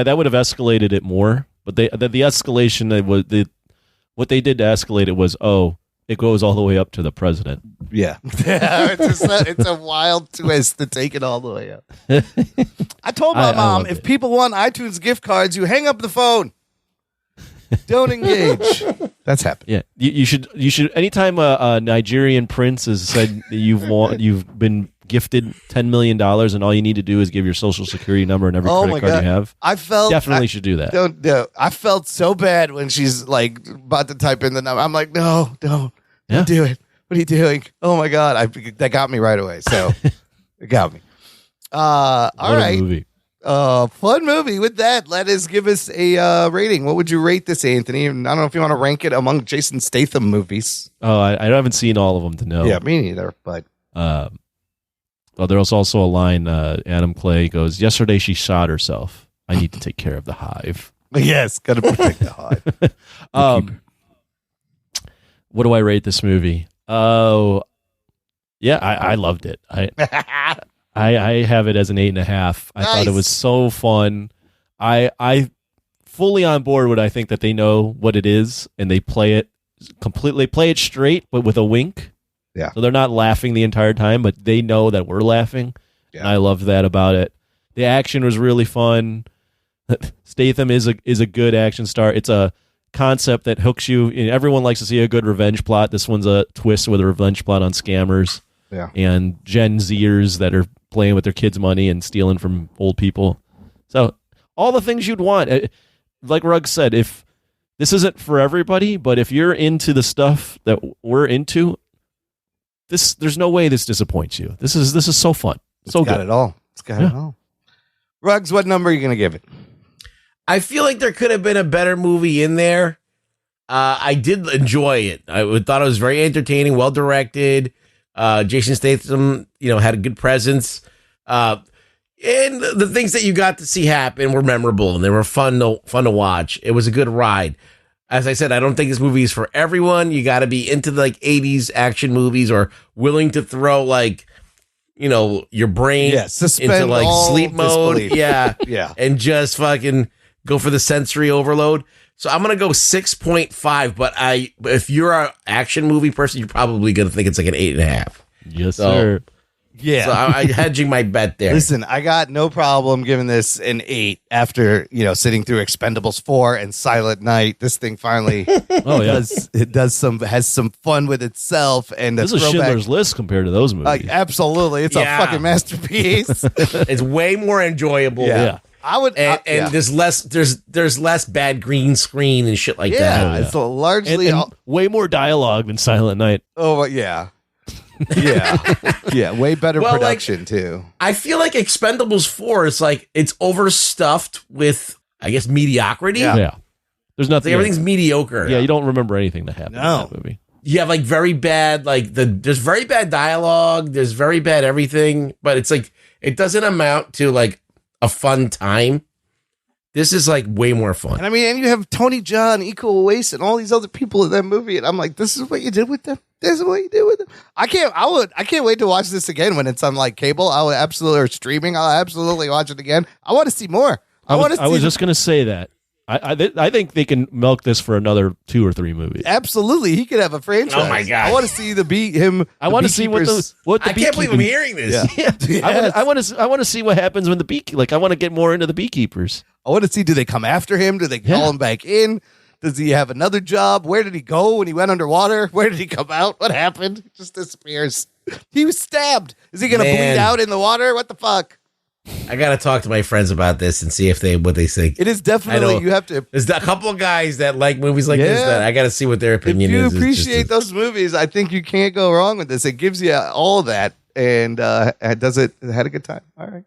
That would have escalated it more. But the escalation what they did to escalate it was, it goes all the way up to the president. Yeah. It's a wild twist to take it all the way up. I told my mom, if people want iTunes gift cards, you hang up the phone. Don't engage. That's happened. Yeah. You should anytime a Nigerian prince has said that you've been gifted $10 million and all you need to do is give your social security number and every credit card you have. I felt definitely should do that. Don't. I felt so bad when she's like about to type in the number. I'm like, no, don't do it. What are you doing? Oh my God. That got me right away. So it got me. All right. Movie. Fun movie. With that, let us give us a rating. What would you rate this, Anthony? And I don't know if you want to rank it among Jason Statham movies. Oh, I haven't seen all of them to know. Yeah, me neither. But well, there was also a line. Adam Clay goes, "Yesterday she shot herself. I need to take care of the hive." Yes, got to protect the hive. What do I rate this movie? Oh, yeah, I loved it. I have it as an 8.5. I thought it was so fun. I fully on board with. I think that they know what it is and they play it completely. Play it straight, but with a wink. Yeah. So they're not laughing the entire time, but they know that we're laughing. Yeah. And I love that about it. The action was really fun. Statham is a good action star. It's a concept that hooks you. Everyone likes to see a good revenge plot. This one's a twist with a revenge plot on scammers. Yeah. And Gen Zers that are playing with their kids' money and stealing from old people. So all the things you'd want. Like Rugg said, if this isn't for everybody, but if you're into the stuff that we're into, there's no way this disappoints you. This is so fun. So got it all. It's got it all. Ruggs, what number are you going to give it? I feel like there could have been a better movie in there. I did enjoy it. I thought it was very entertaining, well directed. Jason Statham, had a good presence. And the things that you got to see happen were memorable and they were fun to watch. It was a good ride. As I said, I don't think this movie is for everyone. You got to be into the 80s action movies or willing to throw your brain into sleep mode. Yeah. Yeah. And just fucking go for the sensory overload. So I'm going to go 6.5, but if you're an action movie person, you're probably going to think it's like an 8.5. Yes, sir. Yeah. So I'm hedging my bet there. Listen, I got no problem giving this an 8 after, sitting through Expendables 4 and Silent Night. This thing finally has some fun with itself. And this is Schindler's List compared to those movies. Absolutely. It's a fucking masterpiece. It's way more enjoyable. Yeah. I would, and there's less bad green screen and shit like that. Yeah, it's largely and way more dialogue than Silent Night. Oh yeah, yeah, way better production too. I feel like Expendables 4 is it's overstuffed with, I guess, mediocrity. Yeah. There's nothing. Everything's mediocre. Yeah, you don't remember anything that happened in that movie. You have very bad there's very bad dialogue. There's very bad everything, but it's it doesn't amount to a fun time. This is way more fun. And and you have Tony Jaa, Iko Uwais, and all these other people in that movie. And I'm like, this is what you did with them. This is what you did with them. I can't wait to watch this again when it's on cable. I would absolutely, or streaming. I'll absolutely watch it again. I want to see more. I was just going to say that. I think they can milk this for another 2 or 3 movies. Absolutely, he could have a franchise. Oh my god! I want to see I want to see what the I can't believe I'm hearing this. Yeah. Yes. I want to see what happens when I want to get more into the Beekeepers. I want to see, do they come after him? Do they call him back in? Does he have another job? Where did he go when he went underwater? Where did he come out? What happened? He just disappears. He was stabbed. Is he going to bleed out in the water? What the fuck? I got to talk to my friends about this and see what they think. It is definitely, you have to. There's a couple of guys that like movies like this that I got to see what their opinion is. If you appreciate those movies, I think you can't go wrong with this. It gives you all of that, and it had a good time. All right.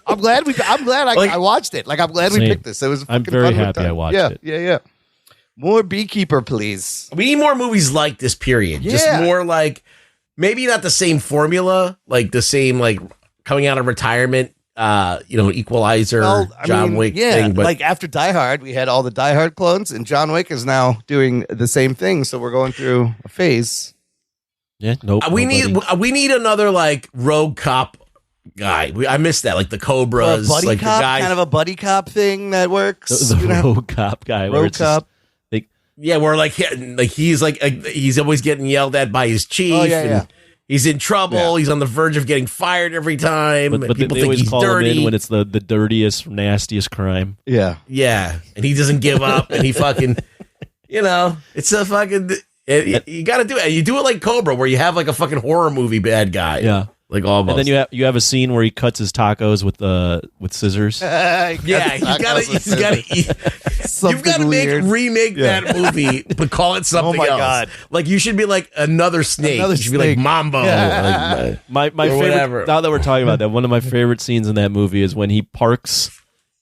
I'm glad I watched it. I'm glad we picked this. It was. I'm very happy I watched it. Yeah. More Beekeeper, please. We need more movies like this. Period. Yeah. Just more maybe not the same formula, the same coming out of retirement, Equalizer, John Wick thing. But after Die Hard, we had all the Die Hard clones, and John Wick is now doing the same thing. So we're going through a phase. Yeah, nope. We need another rogue cop guy. I missed that, the Cobras, buddy cop, the guy, kind of a buddy cop thing that works. The rogue cop guy, rogue cop. Where he's always getting yelled at by his chief. Oh, yeah. He's in trouble. Yeah. He's on the verge of getting fired every time. But people they think always he's call dirty. him in when it's the dirtiest, nastiest crime. Yeah. Yeah. And he doesn't give up. And he fucking, it's a fucking, you got to do it. You do it like Cobra, where you have a fucking horror movie bad guy. Yeah. Like almost. And then you have a scene where he cuts his tacos with scissors. Yeah, he's got to. You've got to remake that movie, but call it something else. God. Like you should be like another snake. You should be like Mambo. Yeah. Like, my favorite. Whatever. Now that we're talking about that, one of my favorite scenes in that movie is when he parks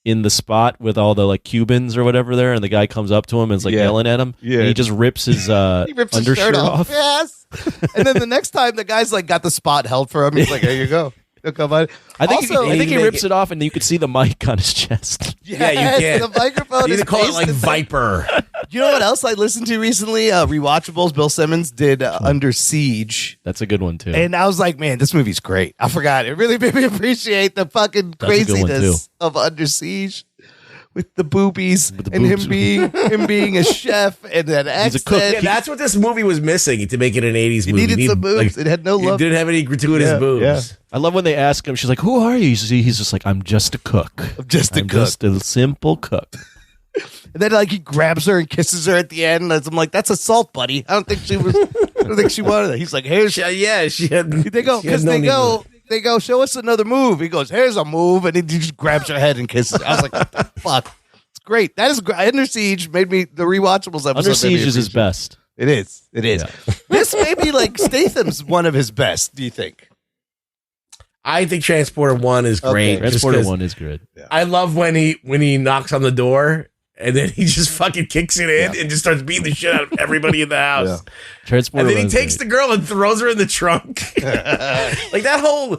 in the spot with all the like Cubans or whatever there, and the guy comes up to him and is like yelling at him. Yeah, and he just rips his undershirt off. Yes. And then the next time the guy's like got the spot held for him, he's like, "There you go." Come on. I think he rips it off, and you could see the mic on his chest. Yeah, you can. The microphone. You need to call it like Viper. You know what else I listened to recently? Rewatchables. Bill Simmons did Under Siege. That's a good one too. And I was like, man, this movie's great. I forgot. It really made me appreciate the fucking craziness of Under Siege. With the boobies and him being a chef and an accent. He's a cook. Yeah, that's what this movie was missing to make it an 80s movie. It needed some boobs. It had no love. It didn't have any gratuitous boobs. Yeah. I love when they ask him, she's like, "Who are you?" He's just like, "I'm just a cook. I'm just a simple cook." And then like he grabs her and kisses her at the end. And I'm like, that's assault, buddy. I don't think she wanted that. He's like, here's she had. They go, show us another move. He goes, here's a move, and he just grabs her head and kisses her. I was like, what the fuck? It's great. That is great. Under Siege made me the rewatchables episode. Under Siege is his best. It is. Yeah. This may be like Statham's one of his best. Do you think? I think Transporter 1 is great. Okay. Transporter 1 is good. Yeah. I love when he knocks on the door. And then he just fucking kicks it in and just starts beating the shit out of everybody in the house. Yeah. Transporter, and then he takes the girl and throws her in the trunk. Like that whole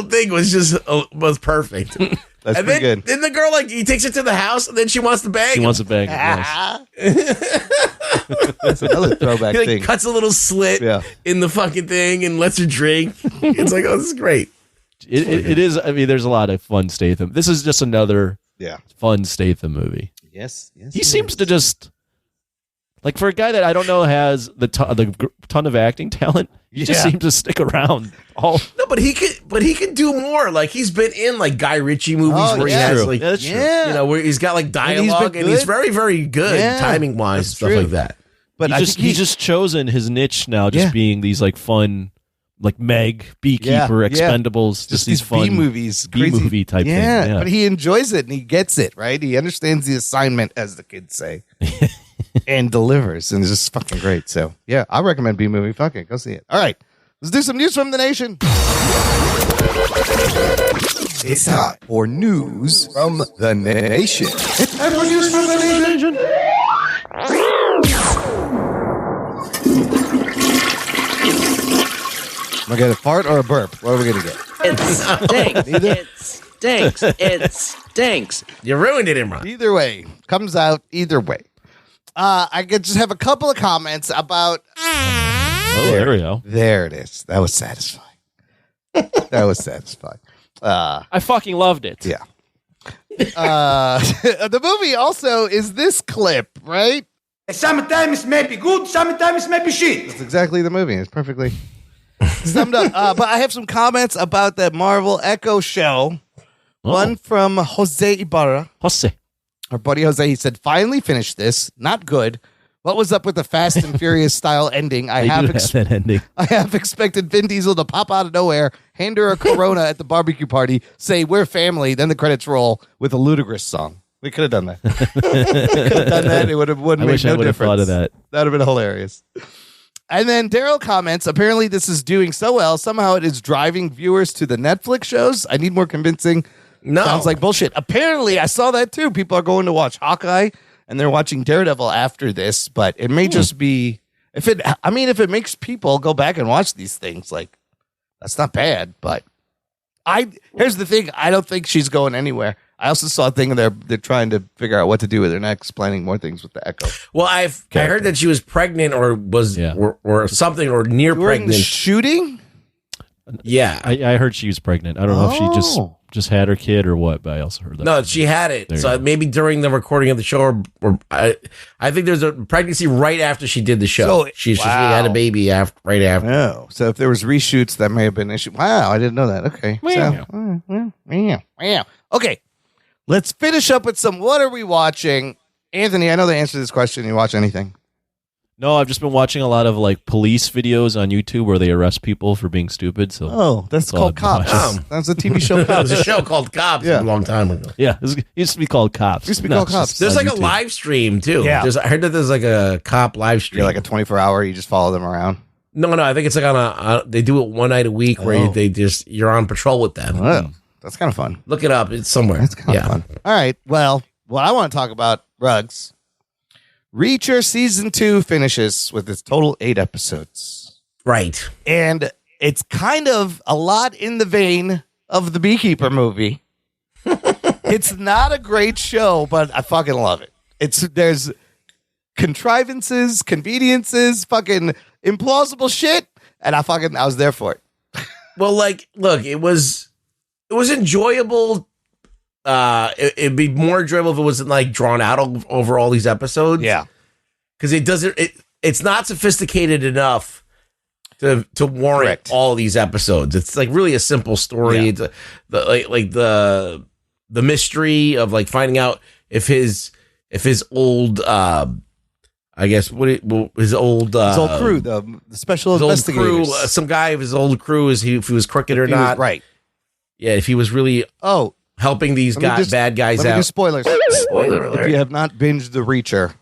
thing was perfect. That's and pretty good. Then the girl he takes it to the house and then she wants to bang. She wants to bang. Yes. That's another throwback he thing. Cuts a little slit in the fucking thing and lets her drink. It's like, oh, this is great. It is. I mean, there's a lot of fun Statham. This is just another fun Statham movie. Yes. He seems to just like, for a guy that I don't know has the ton of acting talent. He just seems to stick around. No, but he could do more. Like he's been in like Guy Ritchie movies where he has like that's true. Where he's got like dialogue and he's very, very good timing wise and stuff like that. But he's just chosen his niche now, just being these like fun. Like Meg, Beekeeper, Expendables, just these fun B-movies, B-movie type thing. Yeah, but he enjoys it and he gets it, right? He understands the assignment, as the kids say, and delivers, and it's just fucking great. So, yeah, I recommend B-movie. Fuck it, go see it. All right, let's do some news from the nation. It's time for news from the nation. It's time for news from the nation. Am I going to fart or a burp? What are we going to get? It stinks. It stinks. It stinks. You ruined it, Imran. Either way, comes out either way. I could just have a couple of comments about. Oh, there we go. There it is. That was satisfying. I fucking loved it. Yeah. The movie also is this clip, right? Sometimes it may be good, sometimes it may be shit. That's exactly the movie. It's perfectly summed up. But I have some comments about the Marvel Echo show. One from Jose Ibarra. Our buddy Jose, he said, finally finished this. Not good. What was up with the Fast and Furious style ending? I have that ending. I have expected Vin Diesel to pop out of nowhere, hand her a Corona at the barbecue party, say, we're family, then the credits roll with a ludicrous song. We could have done that. It would have made no difference. I would have thought of that. That would have been hilarious. And then Daryl comments, apparently this is doing so well, somehow it is driving viewers to the Netflix shows. I need more convincing. No. Sounds like bullshit. Apparently, I saw that too. People are going to watch Hawkeye, and they're watching Daredevil after this, but it may just be, if it makes people go back and watch these things, like, that's not bad, but here's the thing, I don't think she's going anywhere. I also saw a thing they're trying to figure out what to do with her next, planning more things with the Echo. Well, I heard that she was pregnant or was or something or near pregnant. The shooting? Yeah, I heard she was pregnant. I don't know if she just had her kid or what, but I also heard that. No, she had it. So maybe during the recording of the show, or I think there's a pregnancy right after she did the show. So, she had a baby right after. Oh, so if there was reshoots, that may have been an issue. Wow, I didn't know that. Okay. Okay. Let's finish up with some. What are we watching? Anthony, I know the answer to this question. You watch anything? No, I've just been watching a lot of like police videos on YouTube where they arrest people for being stupid. So that's called Cops. That's a TV show. There was a show called Cops a long time ago. Yeah, it used to be called Cops. There's like a live stream too. Yeah. I heard that there's like a cop live stream. You're like a 24-hour. You just follow them around. No, I think it's like on they do it one night a week where you're on patrol with them. Oh, that's kind of fun. Look it up. It's somewhere. That's kind of fun. All right. Well, what I want to talk about, Rugs. Reacher season 2 finishes with its total 8 episodes. Right. And it's kind of a lot in the vein of the Beekeeper movie. It's not a great show, but I fucking love it. There's contrivances, conveniences, fucking implausible shit, and I was there for it. Well, like, look, it was enjoyable. It'd be more enjoyable if it wasn't like drawn out over all these episodes. Yeah, because it's not sophisticated enough to warrant all these episodes. It's like really a simple story. Yeah. It's the mystery of like finding out if his old I guess his old crew, the special investigators, crew, some guy of his old crew if he was crooked or not, right? Yeah, if he was really helping these bad guys let me out. do spoilers. Spoiler alert. If you have not binged The Reacher,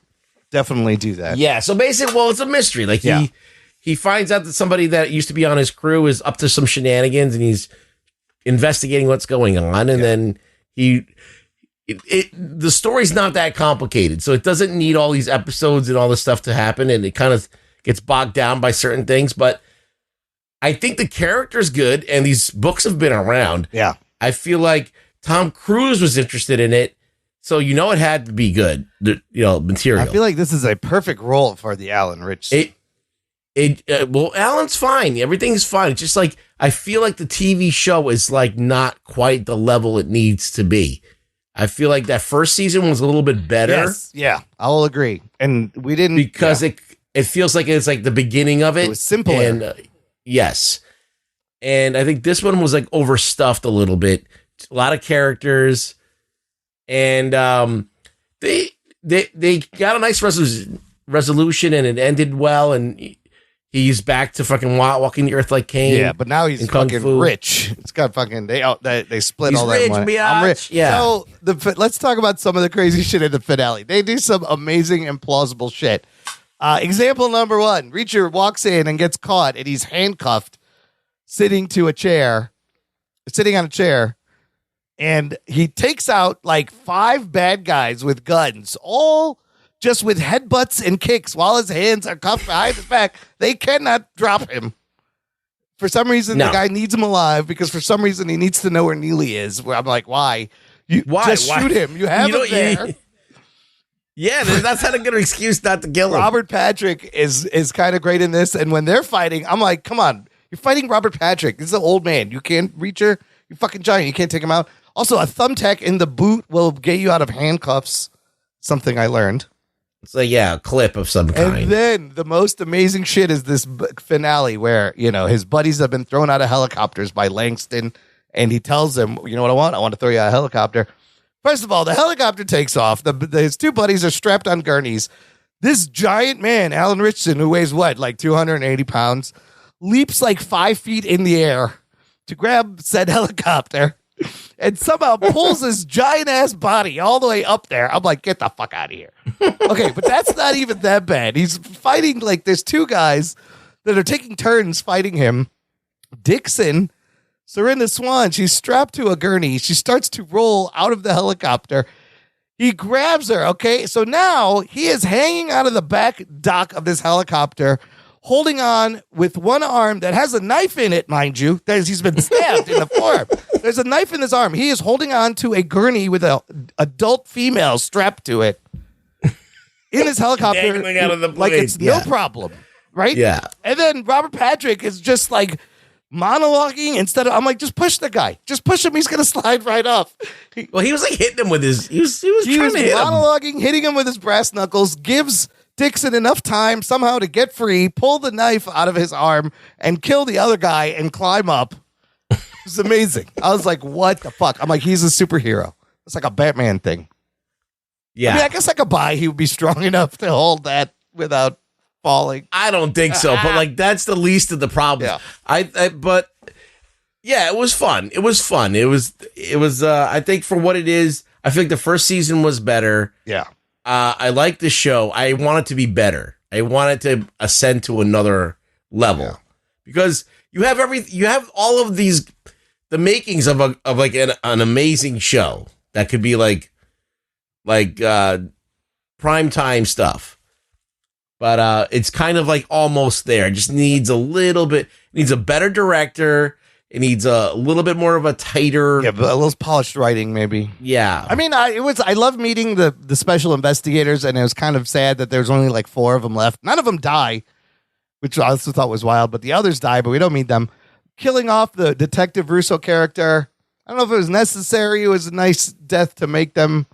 definitely do that. Yeah, so basically, it's a mystery. Like he finds out that somebody that used to be on his crew is up to some shenanigans, and he's investigating what's going on, and then the story's not that complicated, so it doesn't need all these episodes and all this stuff to happen, and it kind of gets bogged down by certain things. But I think the character's good, and these books have been around. Yeah, I feel like Tom Cruise was interested in it, so it had to be good. Material. I feel like this is a perfect role for the Alan Rich. Well, Alan's fine. Everything's fine. It's just like I feel like the TV show is like not quite the level it needs to be. I feel like that first season was a little bit better. Yes, yeah, I will agree. And we didn't because it feels like it's like the beginning of it. It was simpler. And yes, and I think this one was like overstuffed a little bit. A lot of characters, and they got a nice resolution, and it ended well, and he's back to fucking walking the earth like Cain. Yeah, but now he's fucking rich. It's got fucking they split all that money. I'm rich. Yeah. So let's talk about some of the crazy shit in the finale. They do some amazing and plausible shit. Example number 1: Reacher walks in and gets caught, and he's handcuffed, sitting on a chair, and he takes out like 5 bad guys with guns, all just with headbutts and kicks while his hands are cuffed behind his back. They cannot drop him. For some reason, the guy needs him alive because for some reason he needs to know where Neely is. Where I'm like, why? Why? Shoot him. You have him there. Yeah, that's not a good excuse not to kill him. Robert Patrick is kind of great in this. And when they're fighting, I'm like, come on. You're fighting Robert Patrick. This is an old man. You can't reach her. You're fucking giant. You can't take him out. Also, a thumbtack in the boot will get you out of handcuffs. Something I learned. It's like, a clip of some kind. And then the most amazing shit is this finale where, his buddies have been thrown out of helicopters by Langston. And he tells them, you know what I want? I want to throw you out of a helicopter. First of all, the helicopter takes off. His 2 buddies are strapped on gurneys. This giant man, Alan Richardson, who weighs like 280 pounds, leaps like 5 feet in the air to grab said helicopter and somehow pulls his giant ass body all the way up there. I'm like, get the fuck out of here. Okay, but that's not even that bad. He's fighting there's 2 guys that are taking turns fighting him. Dixon, Serinda Swan, she's strapped to a gurney. She starts to roll out of the helicopter. He grabs her, okay? So now he is hanging out of the back dock of this helicopter, holding on with one arm that has a knife in it, mind you. He's been stabbed in the forearm. There's a knife in his arm. He is holding on to a gurney with an adult female strapped to it in his helicopter. Dangling out of the like it's no problem, right? Yeah. And then Robert Patrick is just like monologuing instead of, I'm like, just push the guy. Just push him. He's going to slide right off. He was like hitting him with his, he was trying to hit him. Monologuing, hitting him with his brass knuckles, gives Dixon enough time somehow to get free, pull the knife out of his arm, and kill the other guy and climb up. It's amazing. I was like, what the fuck? I'm like, he's a superhero. It's like a Batman thing. Yeah. I mean, I guess I could buy he would be strong enough to hold that without falling. I don't think so, but like that's the least of the problems. Yeah. But yeah, it was fun. It was fun. It was. I think for what it is, I feel like the first season was better. Yeah. I like the show. I want it to be better. I want it to ascend to another level because you have all of these, the makings of an amazing show that could be like prime time stuff. But it's kind of like almost there. It just needs a little bit. It needs a better director. It needs a little bit more of a tighter, but a little polished writing, maybe. Yeah. I mean, I love meeting the special investigators, and it was kind of sad that there's only like 4 of them left. None of them die, which I also thought was wild. But the others die, but we don't meet them. Killing off the Detective Russo character. I don't know if it was necessary. It was a nice death to make them.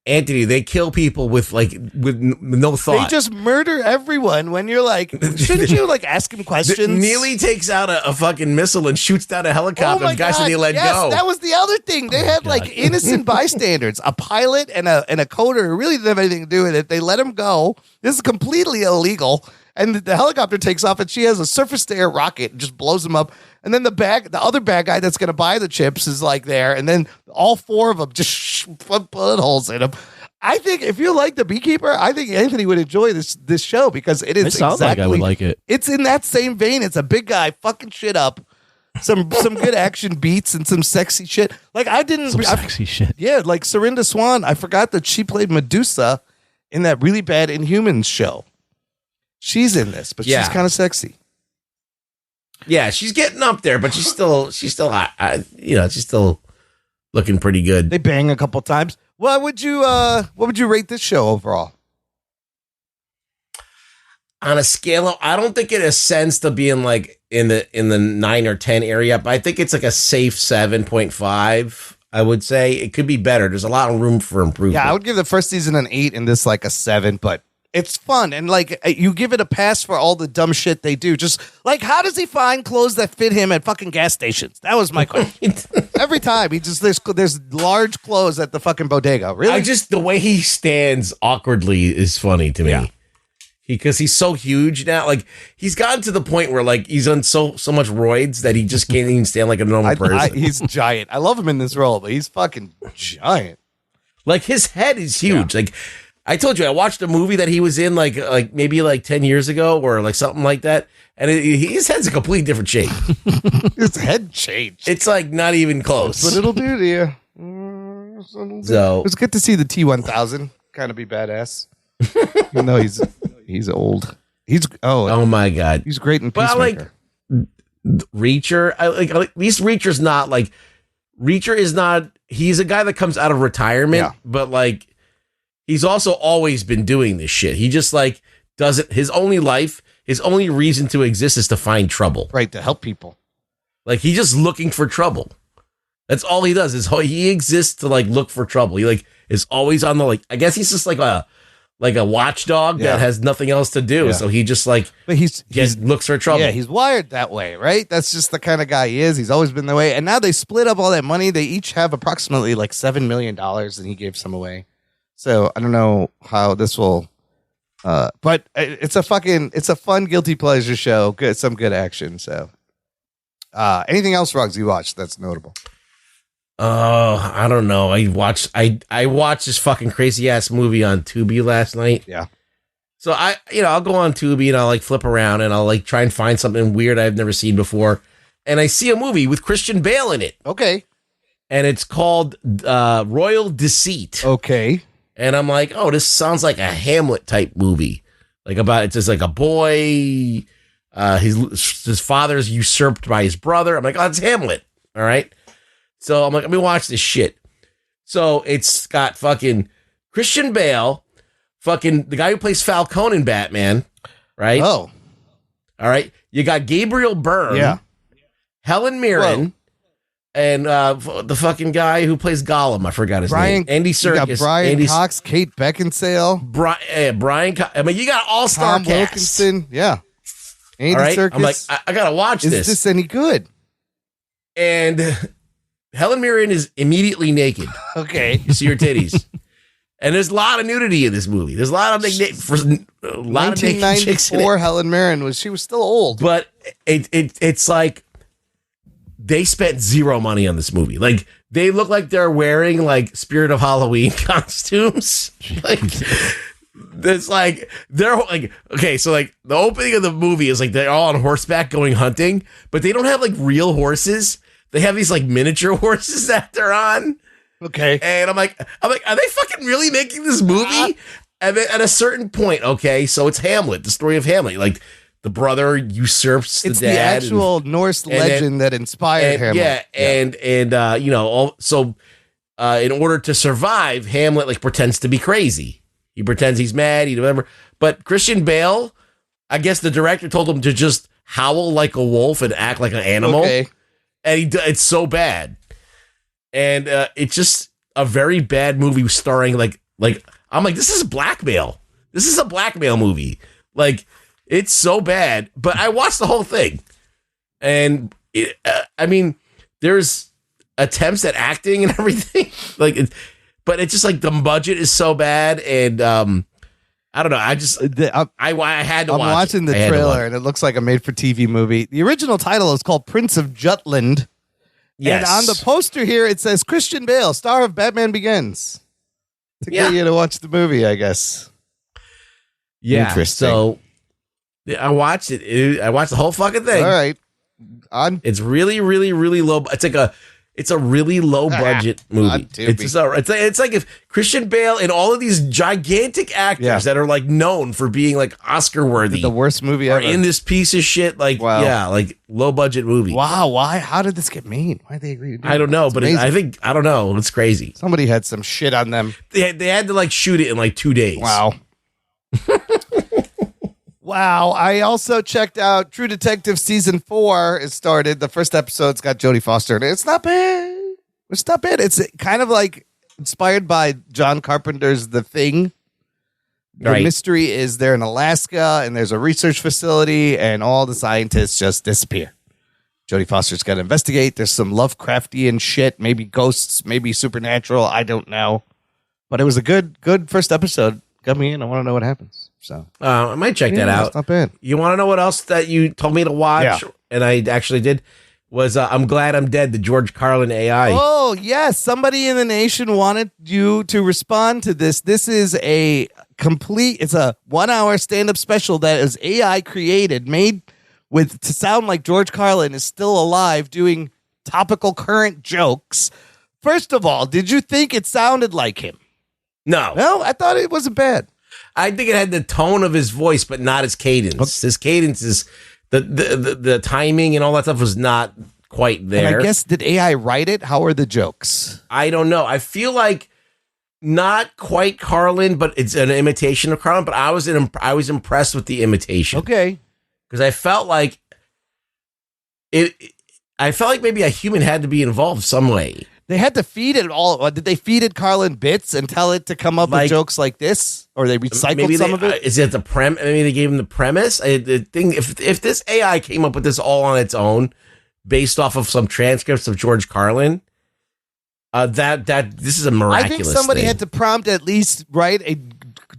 Anthony, they kill people with no thought. They just murder everyone when you're like, shouldn't you like ask him questions? Neely takes out a fucking missile and shoots down a helicopter. Oh my the guy said God, they let go. That was the other thing. They had like innocent bystanders, a pilot and a coder who really didn't have anything to do with it. They let him go. This is completely illegal. And the helicopter takes off and she has a surface to air rocket and just blows him up. And then the other bad guy that's going to buy the chips is like there. And then all 4 of them just put bullet holes in him. I think if you like The Beekeeper, I think Anthony would enjoy this show because it is It sounds like I would like it. It's in that same vein. It's a big guy fucking shit up. Some good action beats and some sexy shit. Like sexy shit. Yeah, like Serinda Swan. I forgot that she played Medusa in that really bad Inhumans show. She's in this, but she's kind of sexy. Yeah, she's getting up there, but she's still she's still looking pretty good. They bang a couple times. What would you rate this show overall? On a scale of, I don't think it ascends to being like in the 9 or 10 area, but I think it's like a safe 7.5. I would say it could be better. There's a lot of room for improvement. Yeah, I would give the first season an 8 and this like a 7, but it's fun. And like you give it a pass for all the dumb shit they do. Just like, how does he find clothes that fit him at fucking gas stations? That was my question. Every time there's large clothes at the fucking bodega. Really? The way he stands awkwardly is funny to me. Yeah. Because he's so huge now. Like he's gotten to the point where like he's on so much roids that he just can't even stand like a normal person. He's giant. I love him in this role, but he's fucking giant. Like his head is huge. Yeah. Like I told you, I watched a movie that he was in like maybe like 10 years ago or like something like that. And his head's a completely different shape. His head changed. It's like not even close. That's what it'll do to you. So it's good to see the T-1000 kind of be badass. Even though he's old. Oh my God. He's great in But Peacemaker. Reacher, at least Reacher's not like, Reacher is not, he's a guy that comes out of retirement, but like, he's also always been doing this shit. He just like does it. His only reason to exist is to find trouble. Right, to help people. Like he's just looking for trouble. That's all he does. He exists to like look for trouble. He like is always on the like. I guess he's just like a watchdog that has nothing else to do. Yeah. So he just like, but he looks for trouble. Yeah, he's wired that way, right? That's just the kind of guy he is. He's always been that way. And now they split up all that money. They each have approximately like $7 million, and he gave some away. So I don't know how this will, but it's a fun guilty pleasure show. Good, some good action. So, anything else, Ruggs, you watched that's notable? Oh, I don't know. I watched this fucking crazy ass movie on Tubi last night. Yeah. So I'll go on Tubi and I'll like flip around and I'll like try and find something weird I've never seen before, and I see a movie with Christian Bale in it. Okay. And it's called Royal Deceit. Okay. And I'm like, oh, this sounds like a Hamlet type movie. Like it's just like a boy, his father's usurped by his brother. I'm like, oh, it's Hamlet. All right. So I'm like, let me watch this shit. So it's got fucking Christian Bale, fucking the guy who plays Falcone in Batman, right? Oh. All right. You got Gabriel Byrne, Helen Mirren, and the fucking guy who plays Gollum. I forgot his name. Andy Serkis. You got Brian Cox, Kate Beckinsale. Brian Cox. I mean, you got all-star Tom cast. Wilkinson. Yeah. Andy all right? Serkis. I'm like, I got to watch this. Is this any good? And Helen Mirren is immediately naked. Okay. You see her titties. And there's a lot of nudity in this movie. There's a lot of naked chicks in it. 1994 Helen Mirren she was still old. But it's like they spent zero money on this movie. Like they look like they're wearing like Spirit of Halloween costumes. Like it's like they're like okay, so like the opening of the movie is like they're all on horseback going hunting, but they don't have like real horses. They have these like miniature horses that they're on. Okay. And I'm like, are they fucking really making this movie? And then at a certain point, okay, so it's Hamlet, the story of Hamlet. Like the brother usurps the dad. It's the actual Norse legend that inspired Hamlet. Yeah, and you know, in order to survive, Hamlet like pretends to be crazy. He pretends he's mad, whatever. But Christian Bale, I guess the director told him to just howl like a wolf and act like an animal. Okay. And it's so bad. And it's just a very bad movie starring like I'm like, this is blackmail. This is a blackmail movie. Like, it's so bad. But I watched the whole thing. And, I mean, there's attempts at acting and everything. But it's just like the budget is so bad. And I don't know. I just, I had to watch it. I'm watching the trailer and it looks like a made-for-TV movie. The original title is called Prince of Jutland. Yes. And on the poster here, it says Christian Bale, star of Batman Begins. To get you to watch the movie, I guess. Yeah. Interesting. So I watched it. I watched the whole fucking thing. All right. It's really, really, really low. It's a really low budget movie. It's like if Christian Bale and all of these gigantic actors that are like known for being like Oscar worthy, the worst movie are ever in this piece of shit. Like, like low budget movie. Wow. Why? How did this get made? Why did they agree to do I don't know, It's but amazing. I don't know. It's crazy. Somebody had some shit on them. They had to like shoot it in like 2 days. Wow. Wow. I also checked out True Detective Season 4 is started. The first episode's got Jodie Foster in it. It's not bad. It's not bad. It's kind of like inspired by John Carpenter's The Thing. The mystery is they're in Alaska and there's a research facility and all the scientists just disappear. Jodie Foster's got to investigate. There's some Lovecraftian shit, maybe ghosts, maybe supernatural. I don't know. But it was a good first episode. Got me in. I want to know what happens. So I might check that out. It's not bad. You want to know what else that you told me to watch? Yeah. And I actually did. Was I'm Glad I'm Dead, the George Carlin AI. Oh, yes. Somebody in the nation wanted you to respond to this. This is it's a 1 hour stand-up special that is AI created, made to sound like George Carlin is still alive doing topical current jokes. First of all, did you think it sounded like him? No. No, I thought it wasn't bad. I think it had the tone of his voice, but not his cadence. His cadence is the timing and all that stuff was not quite there. And I guess, did AI write it? How are the jokes? I don't know. I feel like not quite Carlin, but it's an imitation of Carlin. But I was impressed with the imitation. Okay, because I felt like I felt like maybe a human had to be involved some way. They had to feed it all. Did they feed it Carlin bits and tell it to come up with jokes like this, or they recycled some of it? Is it the maybe they gave him the premise. The thing, if this AI came up with this all on its own, based off of some transcripts of George Carlin, that this is a miraculous. I think somebody had to prompt at least write a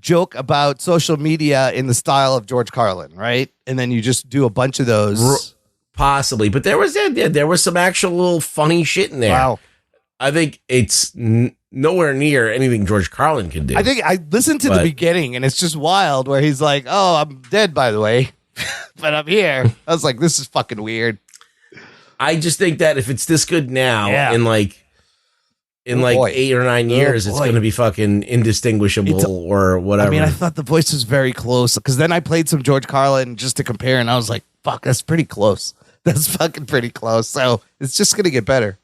joke about social media in the style of George Carlin, right? And then you just do a bunch of those, possibly. But there was some actual funny shit in there. Wow. I think it's nowhere near anything George Carlin can do. I think I listened to the beginning, and it's just wild where he's like, "Oh, I'm dead, by the way, but I'm here." I was like, "This is fucking weird." I just think that if it's this good now, in 8 or 9 years, it's going to be fucking indistinguishable or whatever. I mean, I thought the voice was very close because then I played some George Carlin just to compare, and I was like, "Fuck, that's pretty close. That's fucking pretty close." So it's just going to get better.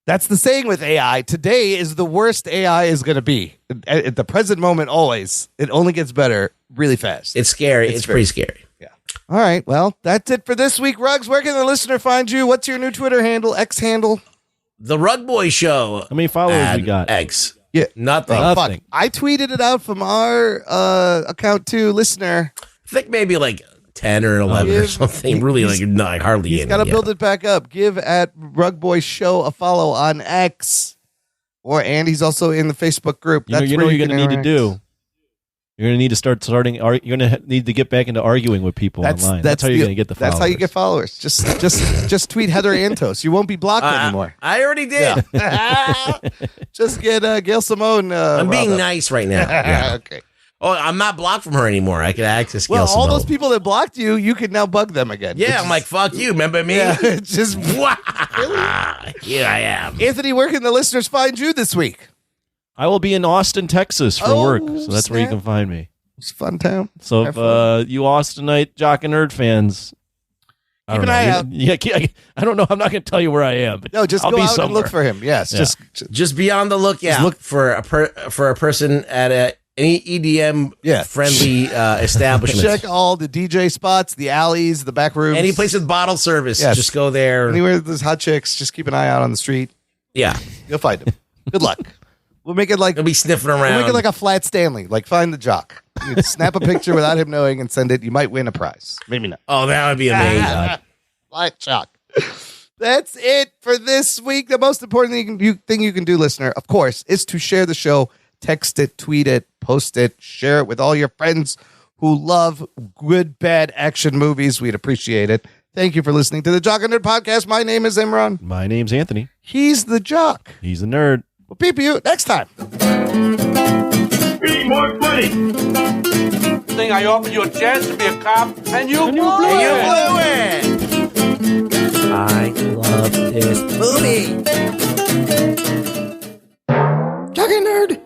That's the saying with AI. Today is the worst AI is going to be. At the present moment, always. It only gets better really fast. It's scary. It's pretty scary. Yeah. All right. Well, that's it for this week. Ruggs, where can the listener find you? What's your new Twitter handle, X handle? The Rug Boy Show. How many followers we got? X. Yeah. Nothing. Fuck. I tweeted it out from our account too, listener. I think maybe like 10 or 11 or something. Really, like hardly. He's got to build it back up. Give at Rug Boy Show a follow on X. And he's also in the Facebook group. You know what you're going to need to do? You're going to need to starting. You're going to need to get back into arguing with people online. That's how you're going to get the followers. That's how you get followers. Just tweet Heather Antos. You won't be blocked anymore. I already did. Yeah. Just get Gail Simone. I'm being nice right now. Yeah. Okay. Oh, I'm not blocked from her anymore. I can access Gail Well, all Simone. those people that blocked you, you can now bug them again. Yeah, I'm like, fuck you. Remember me? Yeah, just Here I am. Anthony, where can the listeners find you this week? I will be in Austin, Texas for work, so that's where you can find me. It's a fun town. So if you Austinite Jock and Nerd fans, keep an eye out. Yeah, I don't know. I'm not going to tell you where I am. But no, just I'll go be out somewhere. and look for him. Yes, just be on the lookout for a person at any EDM friendly establishment. Check all the DJ spots, the alleys, the back rooms. Any place with bottle service, just go there. Anywhere there's hot chicks, just keep an eye out on the street. Yeah, you'll find them. Good luck. We'll make it like they'll be sniffing around. We'll make it like a flat Stanley. Like find the Jock. You snap a picture without him knowing and send it. You might win a prize. Maybe not. Oh, that would be amazing. Flat Jock. That's it for this week. The most important thing you can do, listener, of course, is to share the show. Text it, tweet it, post it, share it with all your friends who love good, bad action movies. We'd appreciate it. Thank you for listening to the Jock and Nerd Podcast. My name is Imran. My name's Anthony. He's the Jock. He's a nerd. We'll peep you next time. Need more money. Thing I offered you a chance to be a cop, and you blew it. I love this movie. Jock and Nerd.